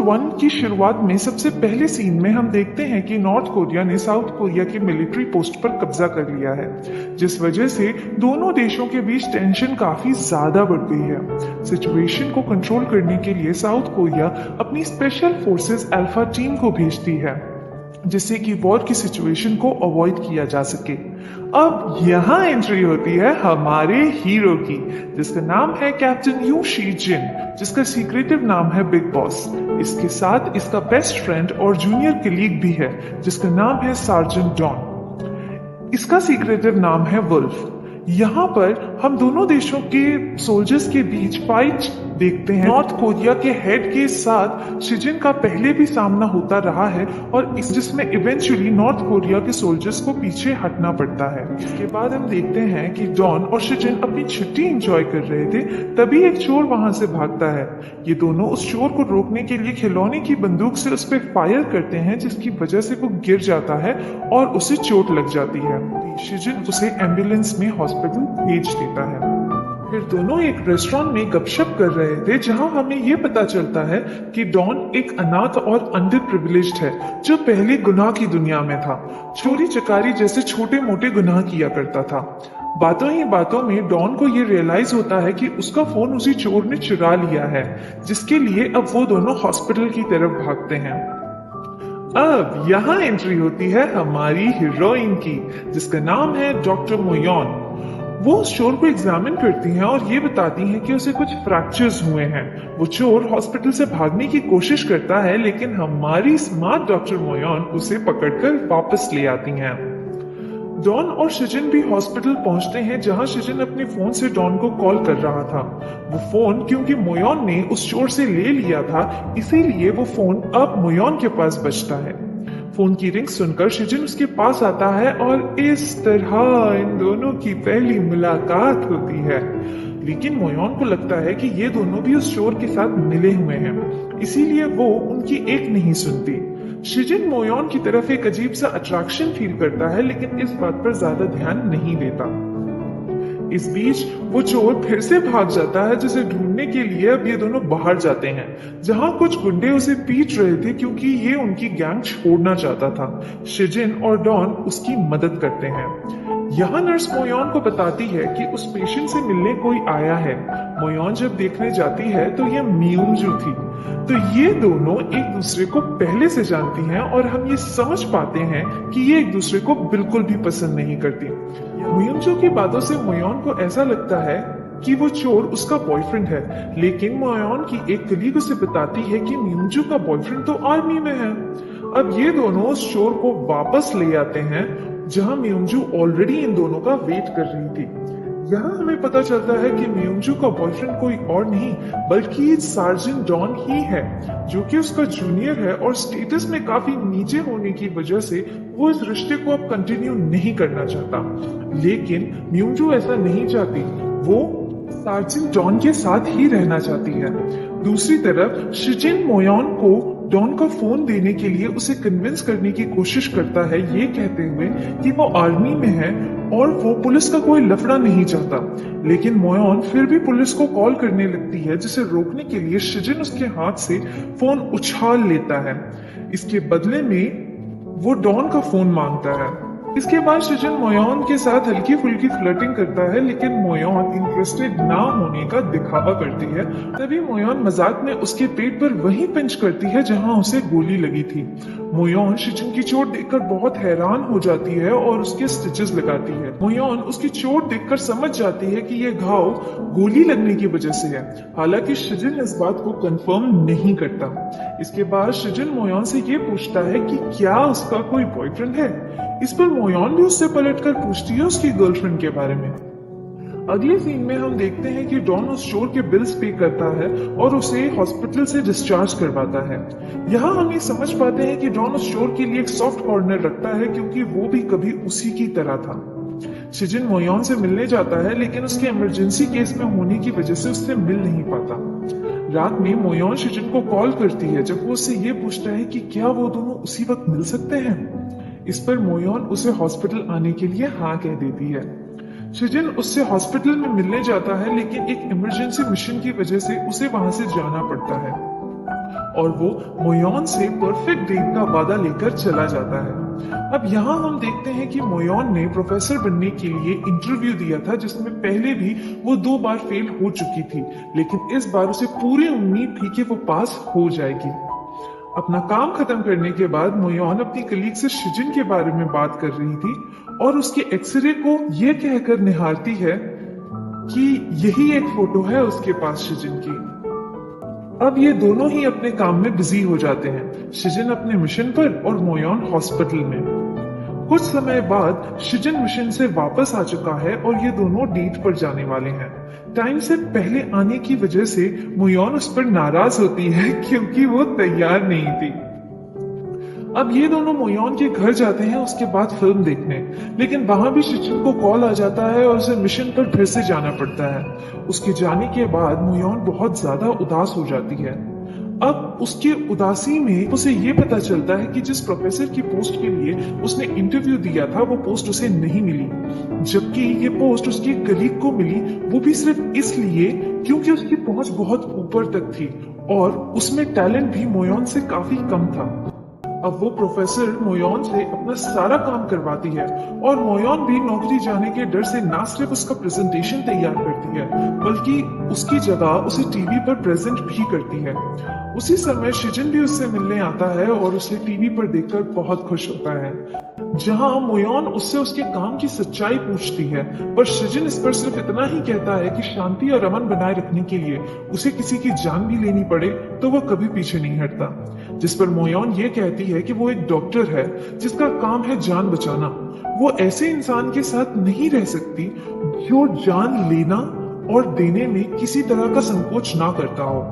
1 की शुरुआत में सबसे पहले सीन में हम देखते हैं कि नॉर्थ कोरिया ने साउथ कोरिया की मिलिट्री पोस्ट पर कब्जा कर लिया है, जिस वजह से दोनों देशों के बीच टेंशन काफी ज्यादा बढ़ गई है। सिचुएशन को कंट्रोल करने के लिए साउथ कोरिया अपनी स्पेशल फोर्सेस अल्फा टीम को भेजती है, जिससे कि वॉर की सिचुएशन को अवॉइड किया जा सके। अब यहाँ एंट्री होती है हमारे हीरो की, जिसका नाम है कैप्टन यू शी जिन, जिसका सीक्रेटिव नाम है बिग बॉस। इसके साथ इसका बेस्ट फ्रेंड और जूनियर कलीग भी है, जिसका नाम है सार्जेंट डॉन। इसका सीक्रेटिव नाम है वुल्फ। यहाँ पर हम दोनों देशों के सोल्जर्स के बीच फाइट देखते हैं। नॉर्थ कोरिया के हेड के साथ शिजिन का पहले भी सामना होता रहा है और जिसमें इवेंचुअली नॉर्थ कोरिया के सोल्जर्स को पीछे हटना पड़ता है। इसके बाद हम देखते हैं कि डॉन और शिजिन अपनी छुट्टी एंजॉय कर रहे थे, तभी एक चोर वहां से भागता है। ये दोनों उस चोर को रोकने के लिए खिलौने की बंदूक से उस पर फायर करते हैं, जिसकी वजह से वो गिर जाता है और उसे चोट लग जाती है। शिजिन उसे एम्बुलेंस में हॉस्पिटल भेज देता है। फिर दोनों एक रेस्टोरेंट में गपशप कर रहे थे, जहां हमें ये पता चलता है कि डॉन एक अनाथ और अंडर प्रिविलेज्ड है, जो पहले गुनाह की दुनिया में था। चोरी चकारी जैसे छोटे मोटे गुनाह किया करता था। बातों ही बातों में डॉन को ये रियलाइज होता है कि उसका फोन उसी चोर ने चुरा लिया है, जिसके लिए अब वो दोनों हॉस्पिटल की तरफ भागते हैं। अब यहाँ एंट्री होती है हमारी हीरोइन की, जिसका नाम है डॉक्टर मोयोन। वो उस चोर को एग्जामिन करती हैं और ये बताती हैं कि उसे कुछ फ्रैक्चर्स हुए हैं। वो चोर हॉस्पिटल से भागने की कोशिश करता है, लेकिन हमारी स्मार्ट डॉक्टर मोयोन उसे पकड़कर वापस ले आती हैं। डॉन और शिजिन भी हॉस्पिटल पहुंचते हैं, जहां शिजिन अपने फोन से डॉन को कॉल कर रहा था। वो फोन क्योंकि मोयोन ने उस चोर से ले लिया था, इसीलिए वो फोन अब मोयोन के पास बजता है। फोन की रिंग सुनकर शिजिन उसके पास आता है और इस तरह इन दोनों की पहली मुलाकात होती है। लेकिन मोयोन को लगता है कि ये दोनों भी उस चोर के साथ मिले हुए हैं, इसीलिए वो उनकी एक नहीं सुनती। शिजिन मोयोन की तरफ एक अजीब सा अट्रैक्शन फील करता है, लेकिन इस बात पर ज्यादा ध्यान नहीं देता। इस बीच वो चोर फिर से भाग जाता है, जिसे ढूंढने के लिए अब ये दोनों बाहर जाते हैं, जहां कुछ गुंडे उसे पीट रहे थे क्योंकि ये उनकी गैंग छोड़ना चाहता था। शिजिन और डॉन उसकी मदद करते हैं। यहाँ नर्स मोयोन को बताती है कि उस पेशेंट से मिलने कोई आया है। मोयोन जब देखने जाती है तो ये मियोंजू थी। तो ये दोनों एक दूसरे को पहले से जानती हैं और हम ये समझ पाते हैं कि ये एक दूसरे को बिल्कुल भी पसंद नहीं करती। मियोंजू की बातों से मोयोन को ऐसा लगता है कि वो चोर उसका बॉयफ्रेंड है, लेकिन मोयोन की एक कलीग उसे बताती है कि मियोंजू का बॉयफ्रेंड तो आर्मी में है। अब ये दोनों उस चोर को वापस ले आते हैं, जहां मियोंजू ऑलरेडी इन दोनों का वेट कर रही थी। यहाँ हमें पता चलता है कि मियोंजू का बॉयफ्रेंड कोई और नहीं बल्कि सार्जेंट डॉन ही है, जो कि उसका जूनियर है और स्टेटस में काफी नीचे होने की वजह से वो इस रिश्ते को अब कंटिन्यू नहीं करना चाहता। लेकिन मियोंजू ऐसा नहीं चाहती, वो सार्जेंट डॉन के साथ ही रहना चाहती है। दूसरी तरफ शिजिन मोयोन को डॉन का फोन देने के लिए उसे कन्विंस करने की कोशिश करता है, ये कहते हुए कि वो आर्मी में है और वो पुलिस का कोई लफड़ा नहीं चाहता। लेकिन मोयोन फिर भी पुलिस को कॉल करने लगती है, जिसे रोकने के लिए शिजिन उसके हाथ से फोन उछाल लेता है। इसके बदले में वो डॉन का फोन मांगता है। इसके बाद शिजिन मोयोन के साथ हल्की फुल्की फ्लर्टिंग करता है, लेकिन मोयोन इंटरेस्टेड ना होने का दिखावा करती है। तभी मोयोन मजाक में उसके पेट पर वही पिंच करती है जहां उसे गोली लगी थी। मोयोन शिजिन की चोट देखकर बहुत हैरान हो जाती है और उसके स्टिचेस लगाती है। मोयोन उसकी चोट देखकर समझ जाती है कि यह घाव गोली लगने की वजह से है, हालांकि शिजिन इस बात को कंफर्म नहीं करता। इसके बाद शिजिन मोयोन से ये पूछता है कि क्या उसका कोई बॉयफ्रेंड है। इस पर मोयोन भी उससे पलटकर पूछती है उसकी गर्लफ्रेंड के बारे में। अगले सीन में हम देखते हैं कि डॉन उस चोर के बिल्स पे करता है और उसे हॉस्पिटल से डिस्चार्ज करवाता है। यहाँ हम ये समझ पाते हैं कि डॉन उस चोर के लिए एक सॉफ्ट कॉर्नर रखता है, क्योंकि वो भी कभी उसी की तरह था। शिजिन मोयोन से मिलने जाता है, लेकिन उसके इमरजेंसी केस में होने की वजह से उससे मिल नहीं पाता। रात में मोयोन शिजिन को कॉल करती है, जब वो उससे ये पूछता है कि क्या वो दोनों उसी वक्त मिल सकते हैं। इस पर मोयोन उसे हॉस्पिटल आने के लिए हाँ कह देती है। शिजिन उससे हॉस्पिटल में मिलने जाता है, लेकिन एक इमरजेंसी मिशन की वजह से उसे वहां से जाना पड़ता है। और वो मोयोन से परफेक्ट डेट का वादा लेकर चला जाता है। अब यहाँ हम देखते हैं कि मोयोन ने प्रोफेसर बनने के लिए इंटरव्यू दिया था, जिसमें पहले भी वो 2 बार फेल हो चुकी थी, लेकिन इस बार उसे पूरी उम्मीद थी कि वो पास हो जाएगी। अपना काम खत्म करने के बाद मोयोन अपनी कलीग से शिजिन के बारे में बात कर रही थी और उसके एक्सरे को यह कहकर निहारती है कि यही एक फोटो है उसके पास शिजिन की। अब ये दोनों ही अपने काम में बिजी हो जाते हैं, शिजिन अपने मिशन पर और मोयोन हॉस्पिटल में। कुछ समय बाद शिजिन मिशन से वापस आ चुका है और ये दोनों डेट पर जाने वाले हैं। टाइम से पहले आने की वजह से मोयोन उस पर नाराज होती है क्योंकि वो तैयार नहीं थी। अब ये दोनों मोयोन के घर जाते हैं उसके बाद फिल्म देखने, लेकिन वहां भी शिजिन को कॉल आ जाता है और उसे मिशन पर फिर से जाना पड़ता है। उसके जाने के बाद मोयोन बहुत ज्यादा उदास हो जाती है। अब उसके उदासी में उसे ये पता चलता है कि जिस प्रोफेसर की पोस्ट के लिए उसने इंटरव्यू दिया था वो पोस्ट उसे नहीं मिली, जबकि ये पोस्ट उसके कलीग को मिली, वो भी सिर्फ इसलिए क्योंकि उसकी पहुंच बहुत ऊपर तक थी और उसमें टैलेंट भी मोयोन से काफी कम था। अब वो प्रोफेसर मोयोन से अपना सारा काम करवाती है और मोयोन भी नौकरी जाने के डर से ना सिर्फ उसका प्रेजेंटेशन तैयार करती है बल्कि उसकी जगह उसे टीवी पर प्रेजेंट भी करती है। उसी समय शिजिन भी उससे मिलने आता है और उसे टीवी पर देखकर बहुत खुश होता है, जहां मोयोन उससे उसके काम की सच्चाई पूछती है, पर शिजिन इस पर सिर्फ इतना ही कहता है कि शांति और अमन बनाए रखने के लिए उसे किसी की जान भी लेनी पड़े तो वो कभी पीछे नहीं हटता। जिस पर मोयोन ये कहती है कि वो एक डॉक्टर है जिसका काम है जान बचाना। वो ऐसे इंसान के साथ नहीं रह सकती जो जान लेना और देने में किसी तरह का संकोच ना करता हो।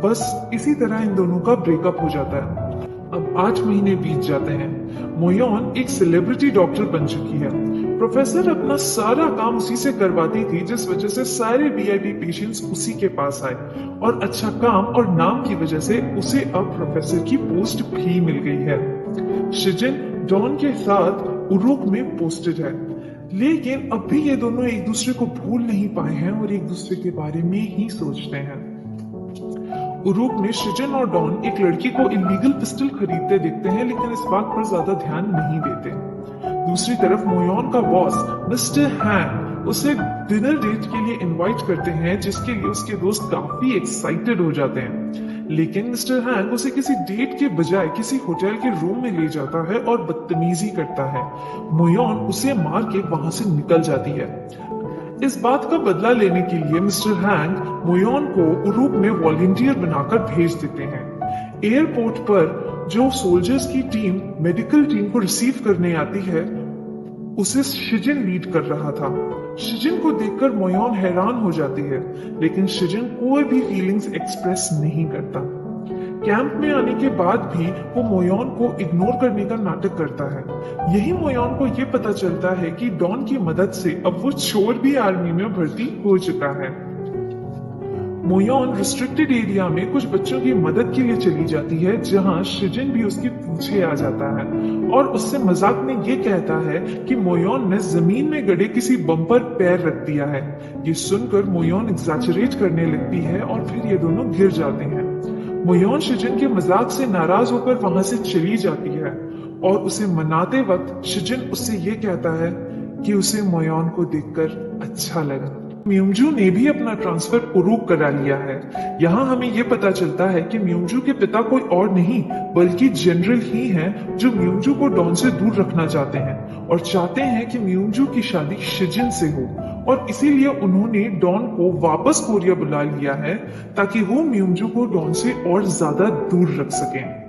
बस इसी तरह इन दोनों का ब्रेकअप हो जाता है। अब 8 महीने बीत जाते हैं। मोयोन एक सेलिब्रिटी डॉक्टर बन चुकी है। प्रोफेसर अपना सारा काम उसी से करवाती थी, जिस वजह से सारे वीआईपी पेशेंट्स उसी के पास आए और अच्छा काम और नाम की वजह से उसे अब प्रोफेसर की पोस्ट भी मिल गई है। शिजिन डॉन के साथ उरुक में पोस्टेड है, लेकिन अब भी ये दोनों एक दूसरे को भूल नहीं पाए हैं और एक दूसरे के बारे में ही सोचते हैं। उरुक में शिजिन और डॉन एक लड़की को इलीगल पिस्टल खरीदते देखते हैं, लेकिन इस बात पर ज्यादा ध्यान नहीं देते। दूसरी तरफ मोयोन का बॉस मिस्टर हैंग उसे डिनर डेट के लिए इनवाइट करते हैं, जिसके लिए उसके दोस्त काफी एक्साइटेड हो जाते हैं, लेकिन मिस्टर हैंग उसे किसी डेट के बजाय किसी होटल के रूम में ले जाता है और बदतमीजी करता है। मोयोन उसे मार के वहां से निकल जाती है। इस बात का बदला लेने के लिए मिस्टर हैंग मोयोन को उरुक में वॉलंटियर बनाकर भेज देते हैं। एयरपोर्ट पर जो सोल्जर्स की टीम मेडिकल टीम को रिसीव करने आती है, उसे शिजिन लीड कर रहा था। शिजिन को देखकर मोयोन हैरान हो जाती है, लेकिन शिजिन कोई भी फीलिंग्स एक्सप्रेस नहीं करता। कैंप में आने के बाद भी वो मोयोन को इग्नोर करने का नाटक करता है। यही मोयोन को ये पता चलता है कि डॉन की मदद से अब वो चोर भी आर्मी में भर्ती हो चुका है। मोयोन रिस्ट्रिक्टेड एरिया में कुछ बच्चों की मदद के लिए चली जाती है, जहां शिजिन भी उसके पीछे आ जाता है और उससे मजाक में ये कहता है कि मोयोन ने जमीन में गड़े किसी बम पर पैर रख दिया है। ये सुनकर मोयोन एग्जैजरेट करने लगती है और फिर ये दोनों गिर जाते हैं। मोयोन शिजिन के मजाक से नाराज होकर वहां से चली जाती है और उसे मनाते वक्त शिजिन उससे ये कहता है कि उसे मोयोन को देखकर अच्छा लगा। म्यूंगजू ने भी अपना ट्रांसफर उरुक करा लिया है। यहाँ हमें ये पता चलता है कि म्यूंगजू के पिता कोई और नहीं बल्कि जनरल ही हैं, जो म्यूंगजू को डॉन से दूर रखना चाहते हैं और चाहते हैं कि म्यूंगजू की शादी शिजिन से हो, और इसीलिए उन्होंने डॉन को वापस कोरिया बुला लिया है ताकि वो म्यूंगजू को डॉन से और ज्यादा दूर रख सकें।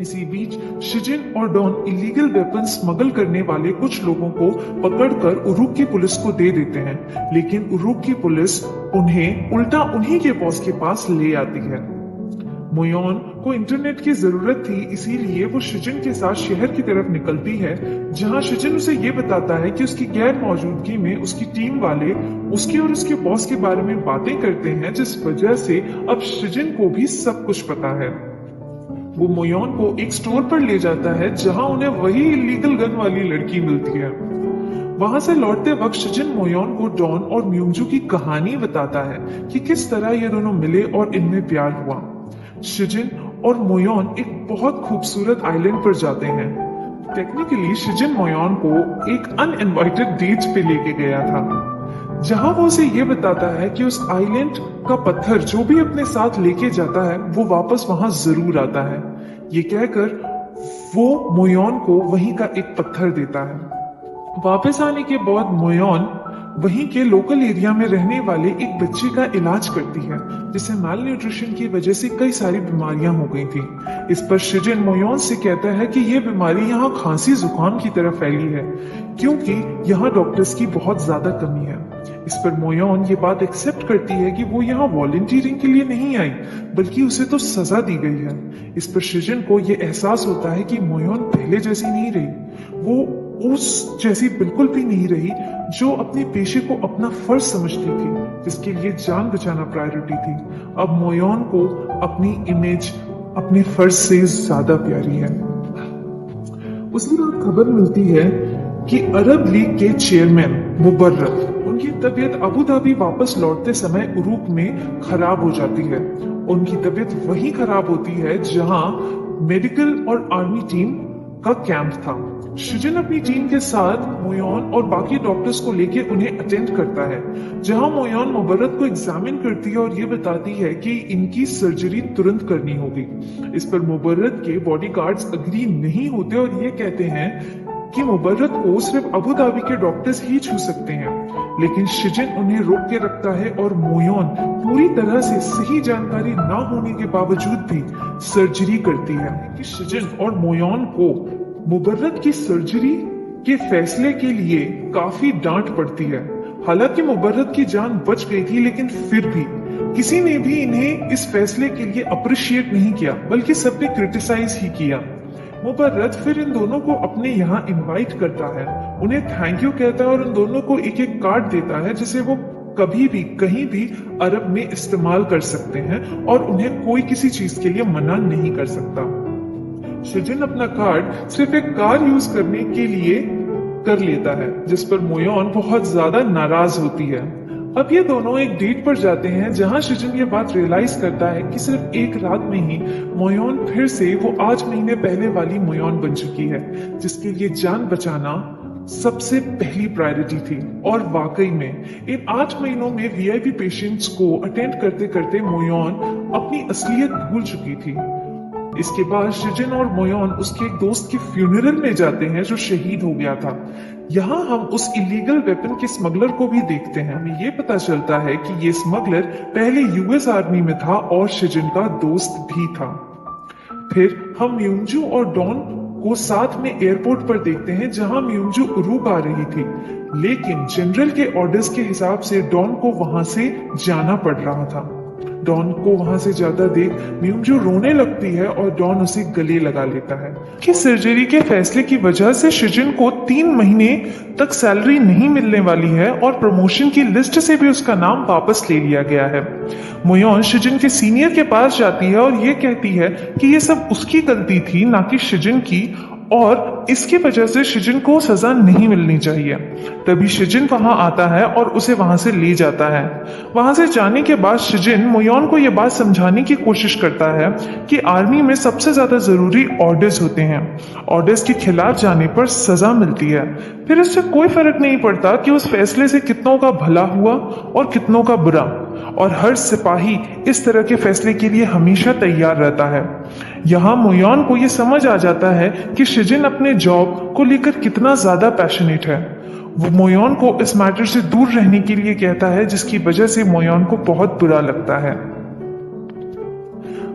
इसी बीच शिजिन और डॉन इलीगल वेपन स्मगल करने वाले कुछ लोगों को पकड़कर उरुक की पुलिस को दे देते हैं, लेकिन उरुक की पुलिस उन्हें उल्टा उन्हीं के बॉस के पास ले आती है। मोयोन को इंटरनेट की जरूरत थी, इसीलिए वो शिजिन के साथ शहर की तरफ निकलती है, जहां शिजिन उसे ये बताता है कि उसकी गैर मौजूदगी में उसकी टीम वाले उसके और उसके बॉस के बारे में बातें करते हैं, जिस वजह से अब शिजिन को भी सब कुछ पता है। वो मोयोन को एक स्टोर पर ले जाता है, जहां उन्हें वही इलीगल गन वाली लड़की मिलती है। वहां से लौटते वक्त शिजिन मोयोन को डॉन और म्यूंगजू की कहानी बताता है कि किस तरह ये दोनों मिले और इनमें प्यार हुआ। शिजिन और मोयोन एक बहुत खूबसूरत आइलैंड पर जाते हैं। टेक्निकली शिजिन मोयोन को एक अनइनवाइटेड डेट पे लेके गया था, जहां वो उसे ये बताता है कि उस आइलैंड का पत्थर जो भी अपने साथ लेके जाता है वो वापस वहां जरूर आता है। ये कहकर वो मोयोन को वहीं का एक पत्थर देता है। वापस आने के बाद मोयोन वहीं के लोकल एरिया में रहने वाले एक बच्चे का इलाज करती है, जिसे माल न्यूट्रिशन की वजह से कई सारी बीमारियां हो गई थी। इस पर शिजिन मोयोन से कहता है कि यह बीमारी यहाँ खांसी जुकाम की तरह फैली है, क्योंकि यहाँ डॉक्टर्स की बहुत ज्यादा कमी है। इस पर मोयोन ये बात एक्सेप्ट करती है कि वो यहाँ वॉलंटियरिंग के लिए नहीं आई, बल्कि उसे तो सजा दी गई है। इस पर शिजिन को ये एहसास होता है कि मोयोन पहले जैसी नहीं रही, वो उस जैसी बिल्कुल भी नहीं रही जो अपने पेशे को अपना फर्ज समझती थी, जिसके लिए जान बचाना प्रायोरिटी थी। अब मोयोन को अपनी इमेज अपने फर्ज से ज्यादा प्यारी है। उसी रात खबर मिलती है कि अरब लीग के चेयरमैन मुबर्रक, उनकी तबीयत अबू धाबी वापस लौटते समय उरूक में खराब हो जाती है। उनकी तबीयत वहीं खराब होती है जहां मेडिकल और आर्मी टीम का कैंप था। शिजिन अपनी टीम के साथ मोयोन और बाकी डॉक्टर्स को लेके उन्हें अटेंड करता है, जहां मोयोन मुबर्रक को एग्जामिन करती है और ये बताती है कि इनकी सर्जरी तुरंत करनी होगी। इस पर मुबर्रक के बॉडीगार्ड्स अग्री नहीं होते और ये कहते हैं कि मुबर्रक को सिर्फ अबू धाबी के डॉक्टर्स ही छू सकते हैं, लेकिन शिजिन उन्हें रोक के रखता है और मोयोन पूरी तरह से सही जानकारी ना होने के बावजूद भी सर्जरी करती है। कि शिजिन और मोयोन को मुबर्रक की सर्जरी के फैसले के लिए काफी डांट पड़ती है। हालांकि मुबर्रक की जान बच गई थी, लेकिन फिर भी किसी ने भी इन्हें इस फैसले के लिए अप्रिशिएट नहीं किया, बल्कि सबने क्रिटिसाइज ही किया। मुबर्रक फिर इन दोनों को अपने यहाँ इनवाइट करता है, उन्हें थैंक यू कहता है और उन दोनों को एक एक कार्ड देता है जिसे वो कभी भी कहीं भी अरब में इस्तेमाल कर सकते हैं और उन्हें कोई किसी चीज के लिए मना नहीं कर सकता। शिजिन अपना कार्ड सिर्फ एक कार यूज करने के लिए कर लेता है, जिस पर मोयोन बहुत ज्यादा नाराज होती है। अब ये दोनों एक डेट पर जाते हैं, जहां शिजिन ये बात रियलाइज करता है कि सिर्फ एक रात में ही मोयोन फिर से वो 8 महीने पहले वाली मोयोन बन चुकी है, जिसके लिए जान बचाना सबसे पहली प्रायोरिटी थी। और वाकई में इन 8 महीनों में वीआईपी पेशेंट्स को अटेंड करते करते मोयोन अपनी असलियत भूल चुकी थी। इसके बाद शिजिन और मोयोन उसके एक दोस्त के फ्यूनरल में जाते हैं जो शहीद हो गया था। यहाँ हम उस इलीगल वेपन के स्मगलर को भी देखते हैं। हमें ये पता चलता है कि ये स्मगलर पहले यूएस आर्मी में था और शिजिन का दोस्त भी था। फिर हम म्यूंजू और डॉन को साथ में एयरपोर्ट पर देखते हैं, जहां म्यूंजू उरूक आ रही थी, लेकिन जनरल के ऑर्डर्स के हिसाब से डॉन को वहां से जाना पड़ रहा था। डॉन को वहां से जाता देख म्यूंजू रोने लगती है और डॉन उसे गले लगा लेता है। कि सर्जरी के फैसले की वजह से शिजिन को 3 महीने तक सैलरी नहीं मिलने वाली है और प्रमोशन की लिस्ट से भी उसका नाम वापस ले लिया गया है। मोयोन शिजिन के सीनियर के पास जाती है और ये कहती है कि ये सब उसकी गलती थी, ना कि शिजिन की, और इसकी वजह से शिजिन को सजा नहीं मिलनी चाहिए। तभी शिजिन वहां आता है और उसे वहां से ले जाता है। वहां से जाने के बाद शिजिन मोयोन को यह बात समझाने की कोशिश करता है कि आर्मी में सबसे ज्यादा जरूरी ऑर्डर्स होते हैं, ऑर्डर्स के खिलाफ जाने पर सजा मिलती है। फिर इससे कोई फर्क नहीं पड़ता कि उस फैसले से कितनों का भला हुआ और कितनों का बुरा, और हर सिपाही इस तरह के फैसले के लिए हमेशा तैयार रहता है। यहाँ मोयोन को ये समझ आ जाता है कि शिजिन अपने जॉब को लेकर कितना ज्यादा पैशनेट है। वो मोयोन को इस मैटर से दूर रहने के लिए कहता है, जिसकी वजह से मोयोन को बहुत बुरा लगता है।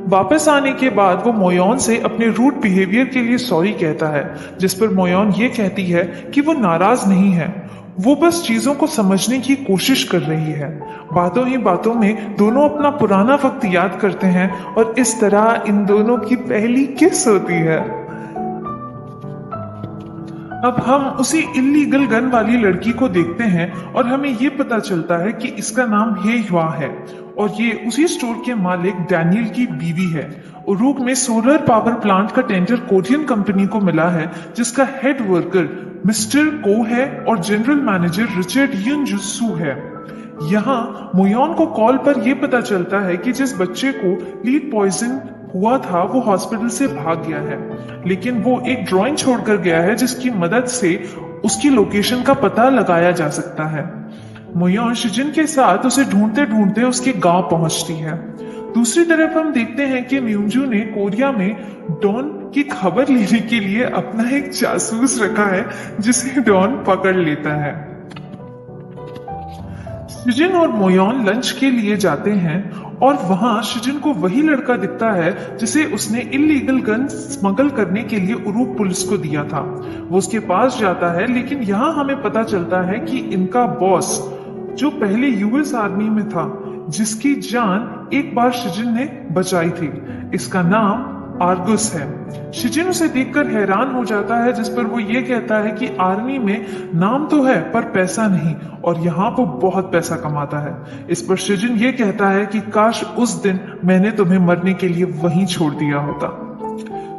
वापस आने के बाद वो मोयोन से अपने रूड बिहेवियर के लिए सॉरी कहता है, जिस पर मोयोन ये कहती है कि वो नाराज नहीं है, वो बस चीजों को समझने की कोशिश कर रही है। बातों ही बातों में दोनों अपना पुराना वक्त याद करते हैं और इस तरह इन दोनों की पहली किस होती है। अब हम उसी इल्लीगल गन वाली लड़की को देखते हैं और हमें ये पता चलता है कि इसका नाम हे युआ है और ये उसी स्टोर के मालिक डैनियल की बीवी है। उरूक में सोलर पावर प्लांट का टेंडर कोरियन कंपनी को मिला है, जिसका हेड वर्कर मिस्टर को है और जनरल मैनेजर रिचर्ड युनजुसू है। यहाँ मोयोन को कॉल पर यह पता चलता है कि जिस बच्चे को लीड पॉइजन हुआ था वो हॉस्पिटल से भाग गया है, लेकिन वो एक ड्राइंग छोड़कर गया है जिसकी मदद से उसकी लोकेशन का पता लगाया जा सकता है। मोयोन शिजिन के साथ उसे ढूंढते ढूंढते उसके गांव पहुंचती है। दूसरी तरफ हम देखते हैं कि म्यूंजू ने कोरिया में डॉन की खबर लेने के लिए अपना एक जासूस रखा है जिसे डॉन पकड़ लेता है। शिजिन और मोयोन लंच के लिए जाते हैं और वहां शिजिन को वही लड़का दिखता है जिसे उसने इलीगल गन स्मगल करने के लिए उरूक पुलिस को दिया था। वो उसके पास जाता है, लेकिन यहाँ हमें पता चलता है कि इनका बॉस जो पहले यूएस आर्मी में था, जिसकी जान एक बार शिजिन ने बचाई थी, इसका नाम आर्गुस है। शिजिन उसे देखकर हैरान हो जाता है, जिस पर वो ये कहता है कि आर्मी में नाम तो है पर पैसा नहीं, और यहाँ वो बहुत पैसा कमाता है। इस पर शिजिन ये कहता है कि काश उस दिन मैंने तुम्हें मरने के लिए वहीं छोड़ दिया होता।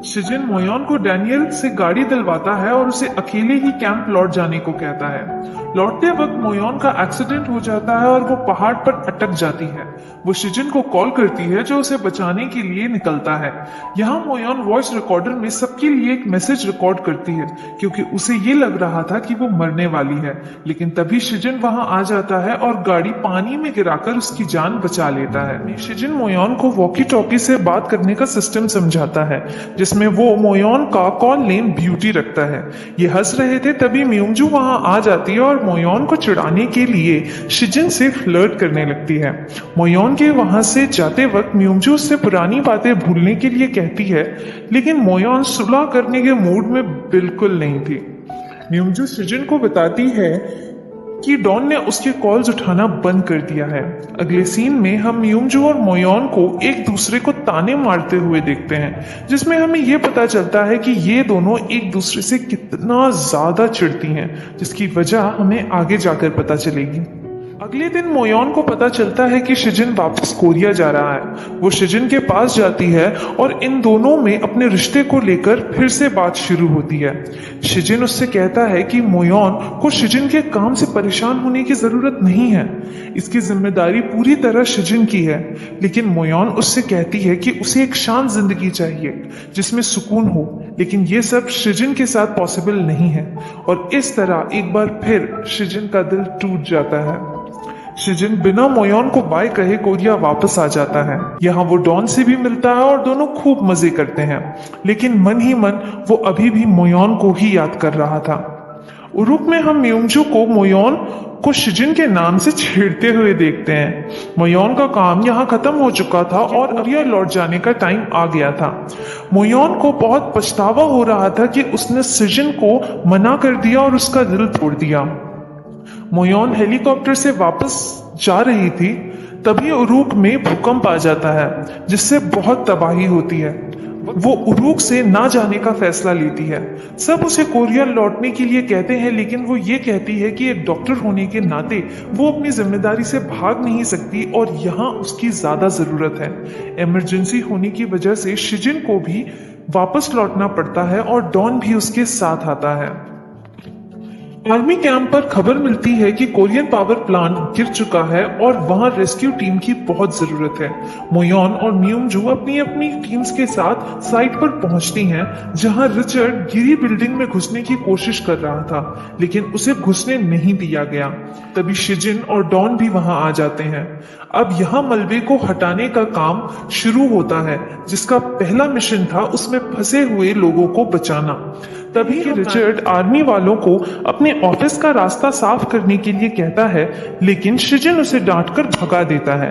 शिजिन मोयोन को डैनियल से गाड़ी दिलवाता है और उसे अकेले ही कैंप लौट जाने को कहता है। लौटते वक्त मोयोन का एक्सीडेंट हो जाता है और वो पहाड़ पर अटक जाती है। वो शिजिन को कॉल करती है जो उसे बचाने के लिए निकलता है। यहाँ मोयोन वॉइस रिकॉर्डर में सबके लिए एक मैसेज रिकॉर्ड करती है, क्योंकि उसे ये लग रहा था कि वो मरने वाली है, लेकिन तभी शिजिन वहां आ जाता है और गाड़ी पानी में गिराकर उसकी जान बचा लेता है। शिजिन मोयोन को वॉकी टॉकी से बात करने का सिस्टम समझाता है, जिसमें वो मोयोन का कॉल नेम ब्यूटी रखता है। ये हंस रहे थे, तभी म्यूंजू वहां आ जाती है और मोयोन को चिढ़ाने के लिए शिजिन से फ्लर्ट करने लगती है। मोयोन के वहां से जाते वक्त म्यूंजू उससे पुरानी बातें भूलने के लिए कहती है, लेकिन मोयोन सुलह करने के मूड में बिल्कुल नहीं थी। म्यूंजू शिजिन को बताती है कि डॉन ने उसके कॉल्स उठाना बंद कर दिया है। अगले सीन में हम म्यूंजू और मोयोन को एक दूसरे को ताने मारते हुए देखते हैं, जिसमें हमें यह पता चलता है कि ये दोनों एक दूसरे से कितना ज्यादा चिढ़ती हैं, जिसकी वजह हमें आगे जाकर पता चलेगी। अगले दिन मोयोन को पता चलता है कि शिजिन वापस कोरिया जा रहा है। वो शिजिन के पास जाती है और इन दोनों में अपने रिश्ते को लेकर फिर से बात शुरू होती है। शिजिन उससे कहता है कि मोयोन को शिजिन के काम से परेशान होने की जरूरत नहीं है, इसकी जिम्मेदारी पूरी तरह शिजिन की है। लेकिन मोयोन उससे कहती है कि उसे एक शांत जिंदगी चाहिए जिसमें सुकून हो, लेकिन ये सब शिजिन के साथ पॉसिबल नहीं है। और इस तरह एक बार फिर शिजिन का दिल टूट जाता है। शिजिन बिना मोयोन को बाय कहे कोरिया वापस आ जाता है। यहाँ वो डॉन से भी मिलता है और दोनों खूब मजे करते हैं, लेकिन मन ही मन वो अभी भी मोयोन को ही याद कर रहा था। उरुक में हम म्यूंजू को मोयोन को शिजिन के नाम से छेड़ते हुए देखते हैं। मोयोन का काम यहाँ खत्म हो चुका था और कोरिया लौट जाने का टाइम आ गया था। मोयोन को बहुत पछतावा हो रहा था कि उसने शिजिन को मना कर दिया और उसका दिल तोड़ दिया। मोयोन हेलीकॉप्टर से वापस जा रही थी, तभी उरुक में भूकंप आ जाता है, जिससे बहुत तबाही होती है। वो उरुक से ना जाने का फैसला लेती है। सब उसे कोरिया लौटने के लिए कहते हैं, लेकिन वो ये कहती है कि एक डॉक्टर होने के नाते वो अपनी जिम्मेदारी से भाग नहीं सकती और यहाँ उसकी ज्यादा जरूरत है। इमरजेंसी होने की वजह से शिजिन को भी वापस लौटना पड़ता है और डॉन भी उसके साथ आता है। आर्मी कैंप पर खबर मिलती है कि कोरियन पावर प्लांट गिर चुका है और वहां रेस्क्यू टीम की बहुत जरूरत है। मोयोन और म्यूंजू अपनी अपनी टीम्स के साथ साइट पर पहुंचती हैं, जहां रिचर्ड गिरी बिल्डिंग में घुसने की कोशिश कर रहा था, लेकिन उसे घुसने नहीं दिया गया। तभी शिजिन और डॉन भी वहां आ जाते हैं। अब यहाँ मलबे को हटाने का काम शुरू होता है, जिसका पहला मिशन था उसमें फंसे हुए लोगों को बचाना। तभी रिचर्ड आर्मी वालों को अपने ऑफिस का रास्ता साफ करने के लिए कहता है, लेकिन शिजिन उसे डांटकर भगा देता है।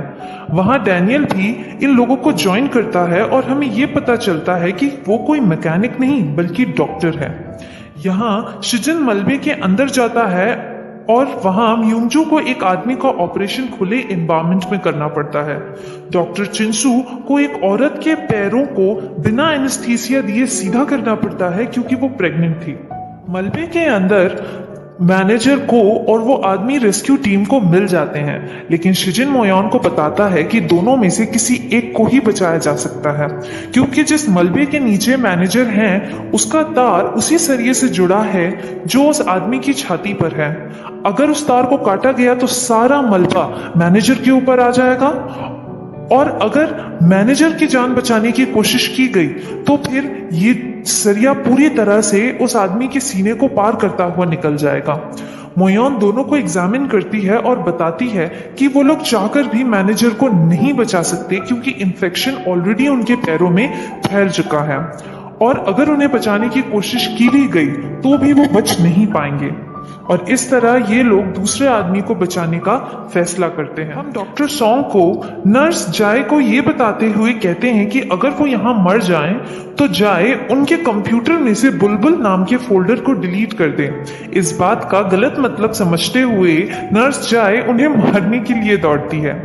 वहां डैनियल भी इन लोगों को ज्वाइन करता है और हमें यह पता चलता है कि वो कोई मैकेनिक नहीं बल्कि डॉक्टर है। यहाँ शिजिन मलबे के अंदर जाता है और वहां म्यूंजू को एक आदमी का ऑपरेशन खुले एनवायरनमेंट में करना पड़ता है। डॉक्टर चिंसू को एक औरत के पैरों को बिना एनेस्थीसिया दिए सीधा करना पड़ता है, क्योंकि वो प्रेग्नेंट थी। मलबे के अंदर मैनेजर को और वो आदमी रेस्क्यू टीम को मिल जाते हैं, लेकिन शिजिन मोयोन को बताता है कि दोनों में से किसी एक को ही बचाया जा सकता है, क्योंकि जिस मलबे के नीचे मैनेजर हैं उसका तार उसी सरिये से जुड़ा है जो उस आदमी की छाती पर है। अगर उस तार को काटा गया तो सारा मलबा मैनेजर के ऊपर आ जाएगा और अगर मैनेजर की जान बचाने की कोशिश की गई तो फिर ये सरिया पूरी तरह से उस आदमी के सीने को पार करता हुआ निकल जाएगा। मोयोन दोनों को एग्जामिन करती है और बताती है कि वो लोग चाहकर भी मैनेजर को नहीं बचा सकते क्योंकि इन्फेक्शन ऑलरेडी उनके पैरों में फैल चुका है, और अगर उन्हें बचाने की कोशिश की भी गई तो भी वो बच नहीं पाएंगे। और इस तरह ये लोग दूसरे आदमी को बचाने का फैसला करते हैं। हम डॉक्टर सॉन्ग को नर्स जाए को ये बताते हुए कहते हैं कि अगर वो यहाँ मर जाएं तो जाए उनके कंप्यूटर में से बुलबुल नाम के फोल्डर को डिलीट कर दे। इस बात का गलत मतलब समझते हुए नर्स जाए उन्हें मारने के लिए दौड़ती है।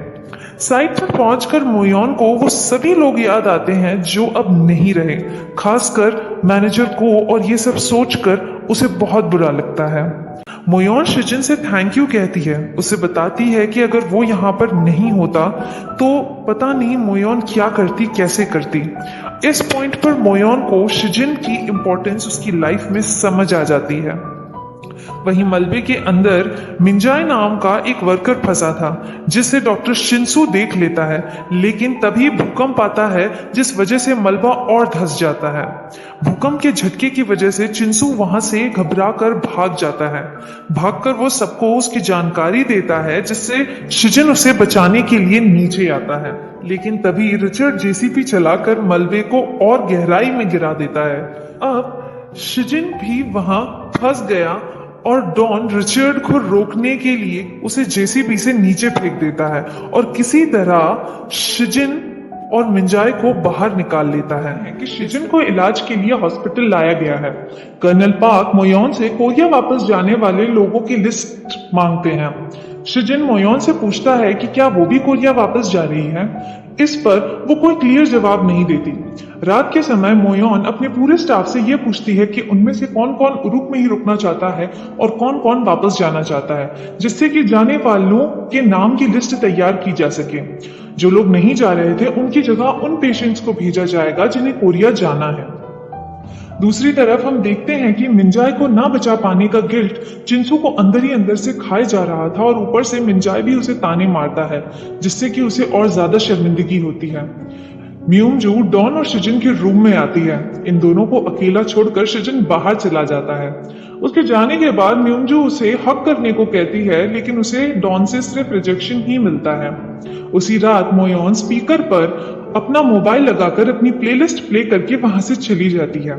साइट पर पहुंचकर मोयोन को वो सभी लोग याद आते हैं जो अब नहीं रहे, खासकर मैनेजर को, और ये सब सोचकर उसे बहुत बुरा लगता है। मोयोन शिजिन से थैंक यू कहती है, उसे बताती है कि अगर वो यहाँ पर नहीं होता तो पता नहीं मोयोन क्या करती, कैसे करती। इस पॉइंट पर मोयोन को शिजिन की इम्पोर्टेंस उसकी लाइफ में समझ आ जाती है। वहीं मलबे के अंदर मिंजाई नाम का एक वर्कर फंसा था जिसे डॉक्टर शिंसू देख लेता है, लेकिन तभी भूकंप आता है जिस वजह से मलबा और धंस जाता है। भूकंप के झटके की वजह से चिंसू वहां से घबराकर भाग जाता है। भागकर वो सबको उसकी जानकारी देता है जिससे शिजिन उसे बचाने के लिए नीचे आता है, लेकिन तभी रिचर्ड जेसीपी चलाकर मलबे को और गहराई में गिरा देता है। अब शिजिन भी वहां फंस गया और डॉन रिचर्ड को रोकने के लिए उसे जेसीबी से नीचे फेंक देता है और किसी तरह शिजिन और मिंजाई को बाहर निकाल लेता है कि शिजिन को इलाज के लिए हॉस्पिटल लाया गया है। कर्नल पार्क मोयोन से कोरिया वापस जाने वाले लोगों की लिस्ट मांगते हैं। शिजिन मोयोन से पूछता है कि क्या वो भी कोरिया वापस जा रही है। इस पर वो कोई क्लियर जवाब नहीं देती। रात के समय मोयोन अपने पूरे स्टाफ से यह पूछती है कि उनमें से कौन कौन उरुक में ही रुकना चाहता है और कौन कौन वापस जाना चाहता है, जिससे कि जाने वालों के नाम की लिस्ट तैयार की जा सके। जो लोग नहीं जा रहे थे उनकी जगह उन पेशेंट्स को भेजा जाएगा जिन्हें कोरिया जाना है। दूसरी तरफ हम देखते हैं कि मिंजाई को ना बचा पाने का गिल्ट चिंसू को अंदर ही अंदर से खाए जा रहा था और ऊपर से मिंजाई भी उसे ताने मारता है, जिससे कि उसे और ज्यादा शर्मिंदगी होती है। म्यूमजू डॉन और शिजिन के रूम में आती है। इन दोनों को अकेला छोड़कर शिजिन बाहर चला जाता है। उसके जाने के बाद म्यूमजू उसे हक करने को कहती है, लेकिन उसे डॉन से सिर्फ रिजेक्शन ही मिलता है। उसी रात मोयोन स्पीकर पर अपना मोबाइल लगाकर अपनी प्लेलिस्ट प्ले करके वहां से चली जाती है।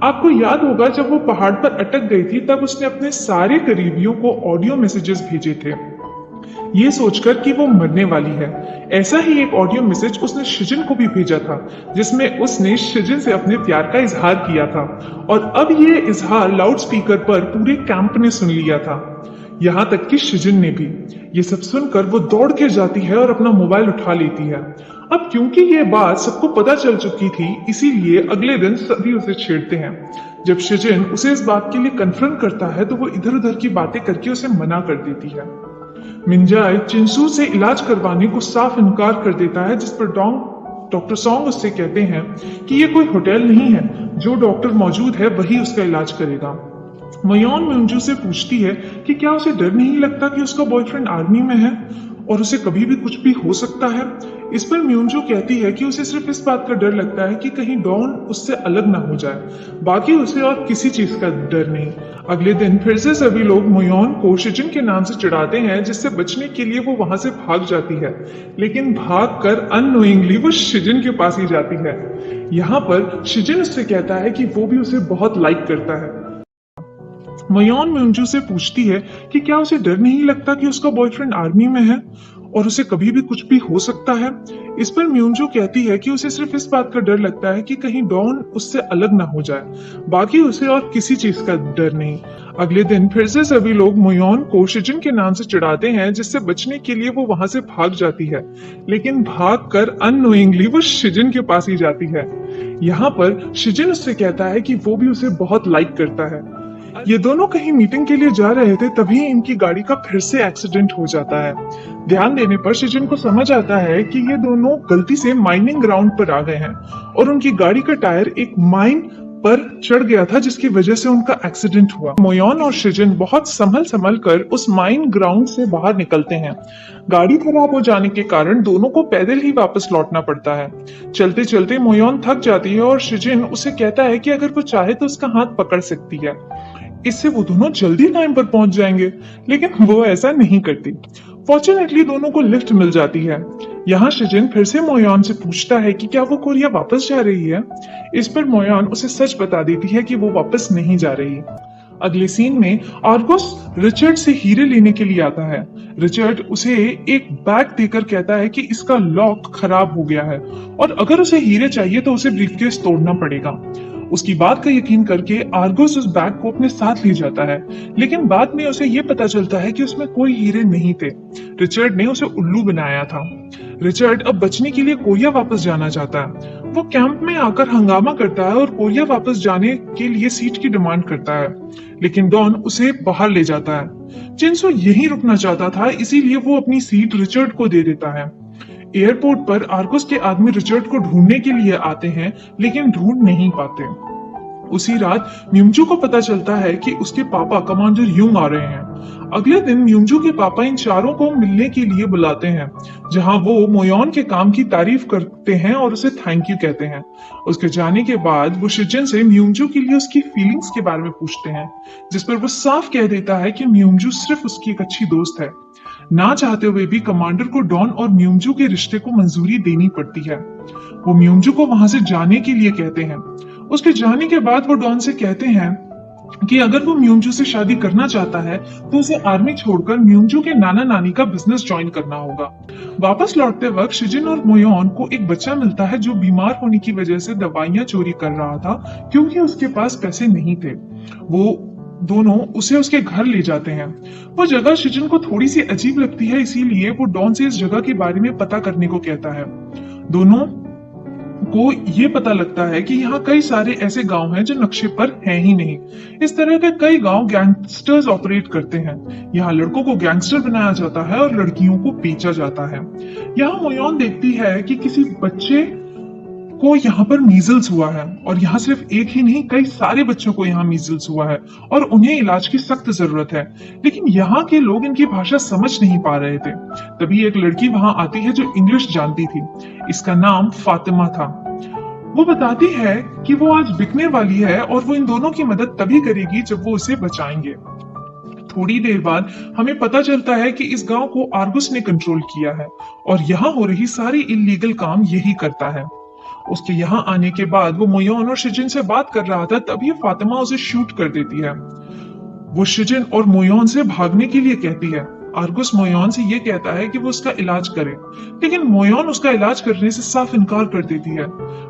आपको याद होगा जब वो पहाड़ पर अटक गई थी तब उसने अपने सारे करीबियों को ऑडियो मैसेजेस भेजे थे, ये सोचकर कि वो मरने वाली है। ऐसा ही एक ऑडियो मैसेज उसने शिजिन को भी भेजा था, जिसमें उसने शिजिन से अपने प्यार का इजहार किया था, और अब ये इजहार लाउड स्पीकर पर पूरे कैंप ने सुन लिया था, यहाँ तक कि शिजिन ने भी। ये सब सुनकर वो दौड़ के जाती है और अपना मोबाइल उठा लेती है। अब क्योंकि ये बात सबको पता चल चुकी थी, इसीलिए अगले दिन सभी उसे छेड़ते हैं। जब शिजिन उसे इस बात के लिए कन्फ्रंट करता है तो वो इधर उधर की बातें करके उसे मना कर देती है। मिंजाई चिंसू से इलाज करवाने को साफ इनकार कर देता है, जिस पर डॉक्टर सॉन्ग उससे कहते हैं कि ये कोई होटल नहीं है, जो डॉक्टर मौजूद है वही उसका इलाज करेगा। मोयोन म्यूमजू से पूछती है कि क्या उसे डर नहीं लगता कि उसका बॉयफ्रेंड आर्मी में है और उसे कभी भी कुछ भी हो सकता है। इस पर म्यूमजू कहती है कि उसे सिर्फ इस बात का डर लगता है कि कहीं डॉन उससे अलग ना हो जाए, बाकी उसे और किसी चीज का डर नहीं। अगले दिन फिर से सभी लोग मोयोन को शिजिन के नाम से चिढ़ाते हैं, जिससे बचने के लिए वो वहां से भाग जाती है, लेकिन भाग कर अननोइंगली वो शिजिन के पास ही जाती है। यहाँ पर शिजिन उससे कहता है कि वो भी उसे बहुत लाइक करता है। मोयोन म्यूमजू से पूछती है कि क्या उसे डर नहीं लगता कि उसका बॉयफ्रेंड आर्मी में है और उसे कभी भी कुछ भी हो सकता है। इस पर म्यूमजू कहती है कि उसे सिर्फ इस बात का डर लगता है कि कहीं डॉन उससे अलग ना हो जाए, बाकी उसे और किसी चीज का डर नहीं। अगले दिन फिर से सभी लोग मोयोन को शिजिन के नाम से चिढ़ाते हैं, जिससे बचने के लिए वो वहां से भाग जाती है, लेकिन भाग कर अननोइंगली वो शिजिन के पास ही जाती है। यहाँ पर शिजिन उससे कहता है कि वो भी उसे बहुत लाइक करता है। ये दोनों कहीं मीटिंग के लिए जा रहे थे, तभी इनकी गाड़ी का फिर से एक्सीडेंट हो जाता है। ध्यान देने पर शिजिन को समझ आता है कि ये दोनों गलती से माइनिंग ग्राउंड पर आ गए हैं और उनकी गाड़ी का टायर एक माइन पर चढ़ गया था, जिसकी वजह से उनका एक्सीडेंट हुआ। मोयोन और शिजिन बहुत संभल कर उस माइन ग्राउंड से बाहर निकलते हैं। गाड़ी खराब हो जाने के कारण दोनों को पैदल ही वापस लौटना पड़ता है। चलते चलते मोयोन थक जाती है और शिजिन उसे कहता है कि अगर वो चाहे तो उसका हाथ पकड़ सकती है, इससे वो दोनों जल्दी टाइम पर पहुंच जाएंगे, लेकिन वो ऐसा नहीं करती। फॉर्चुनेटली दोनों को लिफ्ट मिल जाती है। यहाँ शिजिन फिर से मोयोन से पूछता है कि क्या वो कोरिया वापस जा रही है। इस पर मोयोन उसे सच बता देती है कि वो वापस नहीं जा रही। अगले सीन में आर्गोस रिचर्ड से हीरे लेने के लिए आता है। रिचर्ड उसे एक बैग देकर कहता है कि इसका लॉक खराब हो गया है और अगर उसे हीरे चाहिए तो उसे ब्रीफकेस तोड़ना पड़ेगा। उसकी बात का यकीन करके आर्गोस उस बैग को अपने साथ ले जाता है, लेकिन बाद में उसे ये पता चलता है कि उसमें कोई हीरे नहीं थे। रिचर्ड ने उसे उल्लू बनाया था। रिचर्ड अब बचने के लिए कोरिया वापस जाना चाहता है। वो कैंप में आकर हंगामा करता है और कोरिया वापस जाने के लिए सीट की डिमांड करता है, लेकिन डॉन उसे बाहर ले जाता है। जिनसो यहीं रुकना चाहता था, इसीलिए वो अपनी सीट रिचर्ड को दे देता है। एयरपोर्ट पर आर्गोस के आदमी रिचर्ड को ढूंढने के लिए आते हैं, लेकिन ढूंढ नहीं पाते। उसी रात म्यूमजू को पता चलता है कि उसके पापा कमांडर यूंग आ रहे हैं। अगले दिन म्यूमजू के पापा इन चारों को मिलने के लिए बुलाते हैं, जहां वो मोयोन के काम की तारीफ करते हैं और उसे थैंक यू कहते हैं। उसके जाने के बाद वो शिजिन से म्यूमजू के लिए उसकी फीलिंग्स के बारे में पूछते हैं, जिस पर वो साफ कह देता है कि म्यूमजू सिर्फ उसकी एक अच्छी दोस्त है। ना चाहते हुए भी कमांडर को डॉन और म्यूमजू के रिश्ते को मंजूरी देनी पड़ती है। वो म्यूमजू को वहां से जाने के लिए कहते हैं। उसके जाने के बाद वो डॉन से कहते हैं कि अगर वो म्यूमजू से शादी करना चाहता है तो उसे आर्मी छोड़कर म्यूमजू के नाना नानी का बिजनेस ज्वाइन करना होगा। वापस लौटते वक्त शिजिन और मोयोन को एक बच्चा मिलता है जो बीमार होने की वजह से दवाइयां चोरी कर रहा था, क्योंकि उसके पास पैसे नहीं थे। वो दोनों उसे उसके घर ले जाते हैं। वो जगह शिजिन को थोड़ी सी अजीब लगती है, इसीलिए वो डॉन से इस जगह के बारे में पता करने को कहता है। दोनों को ये पता लगता है कि यहाँ कई सारे ऐसे गांव हैं जो नक्शे पर हैं ही नहीं। इस तरह के कई गांव गैंगस्टर्स ऑपरेट करते हैं। यहाँ लड़कों को गैंगस्टर बनाया जाता है और लड़कियों को बेचा जाता है। यहाँ मोयोन देखती है कि किसी बच्चे को यहाँ पर मीजल्स हुआ है, और यहाँ सिर्फ एक ही नहीं, कई सारे बच्चों को यहाँ मीजल्स हुआ है और उन्हें इलाज की सख्त जरूरत है, लेकिन यहाँ के लोग इनकी भाषा समझ नहीं पा रहे थे। तभी एक लड़की वहां आती है जो इंग्लिश जानती थी। इसका नाम फातिमा था। वो बताती है कि वो आज बिकने वाली है और वो इन दोनों की मदद तभी करेगी जब वो उसे बचाएंगे। थोड़ी देर बाद हमें पता चलता है कि इस गांव को आर्गुस ने कंट्रोल किया है और यहाँ हो रही सारी इलीगल काम यही करता है। उसके यहाँ आने के बाद वो मोयोन और शिजिन से बात कर रहा था, तभी फातिमा उसे शूट कर देती है। वो शिजिन और मोयोन से भागने के लिए कहती है। आर्गुस मोयोन से ये कहता है कि वो उसका इलाज करे, लेकिन मोयोन उसका इलाज करने से साफ इनकार कर देती है।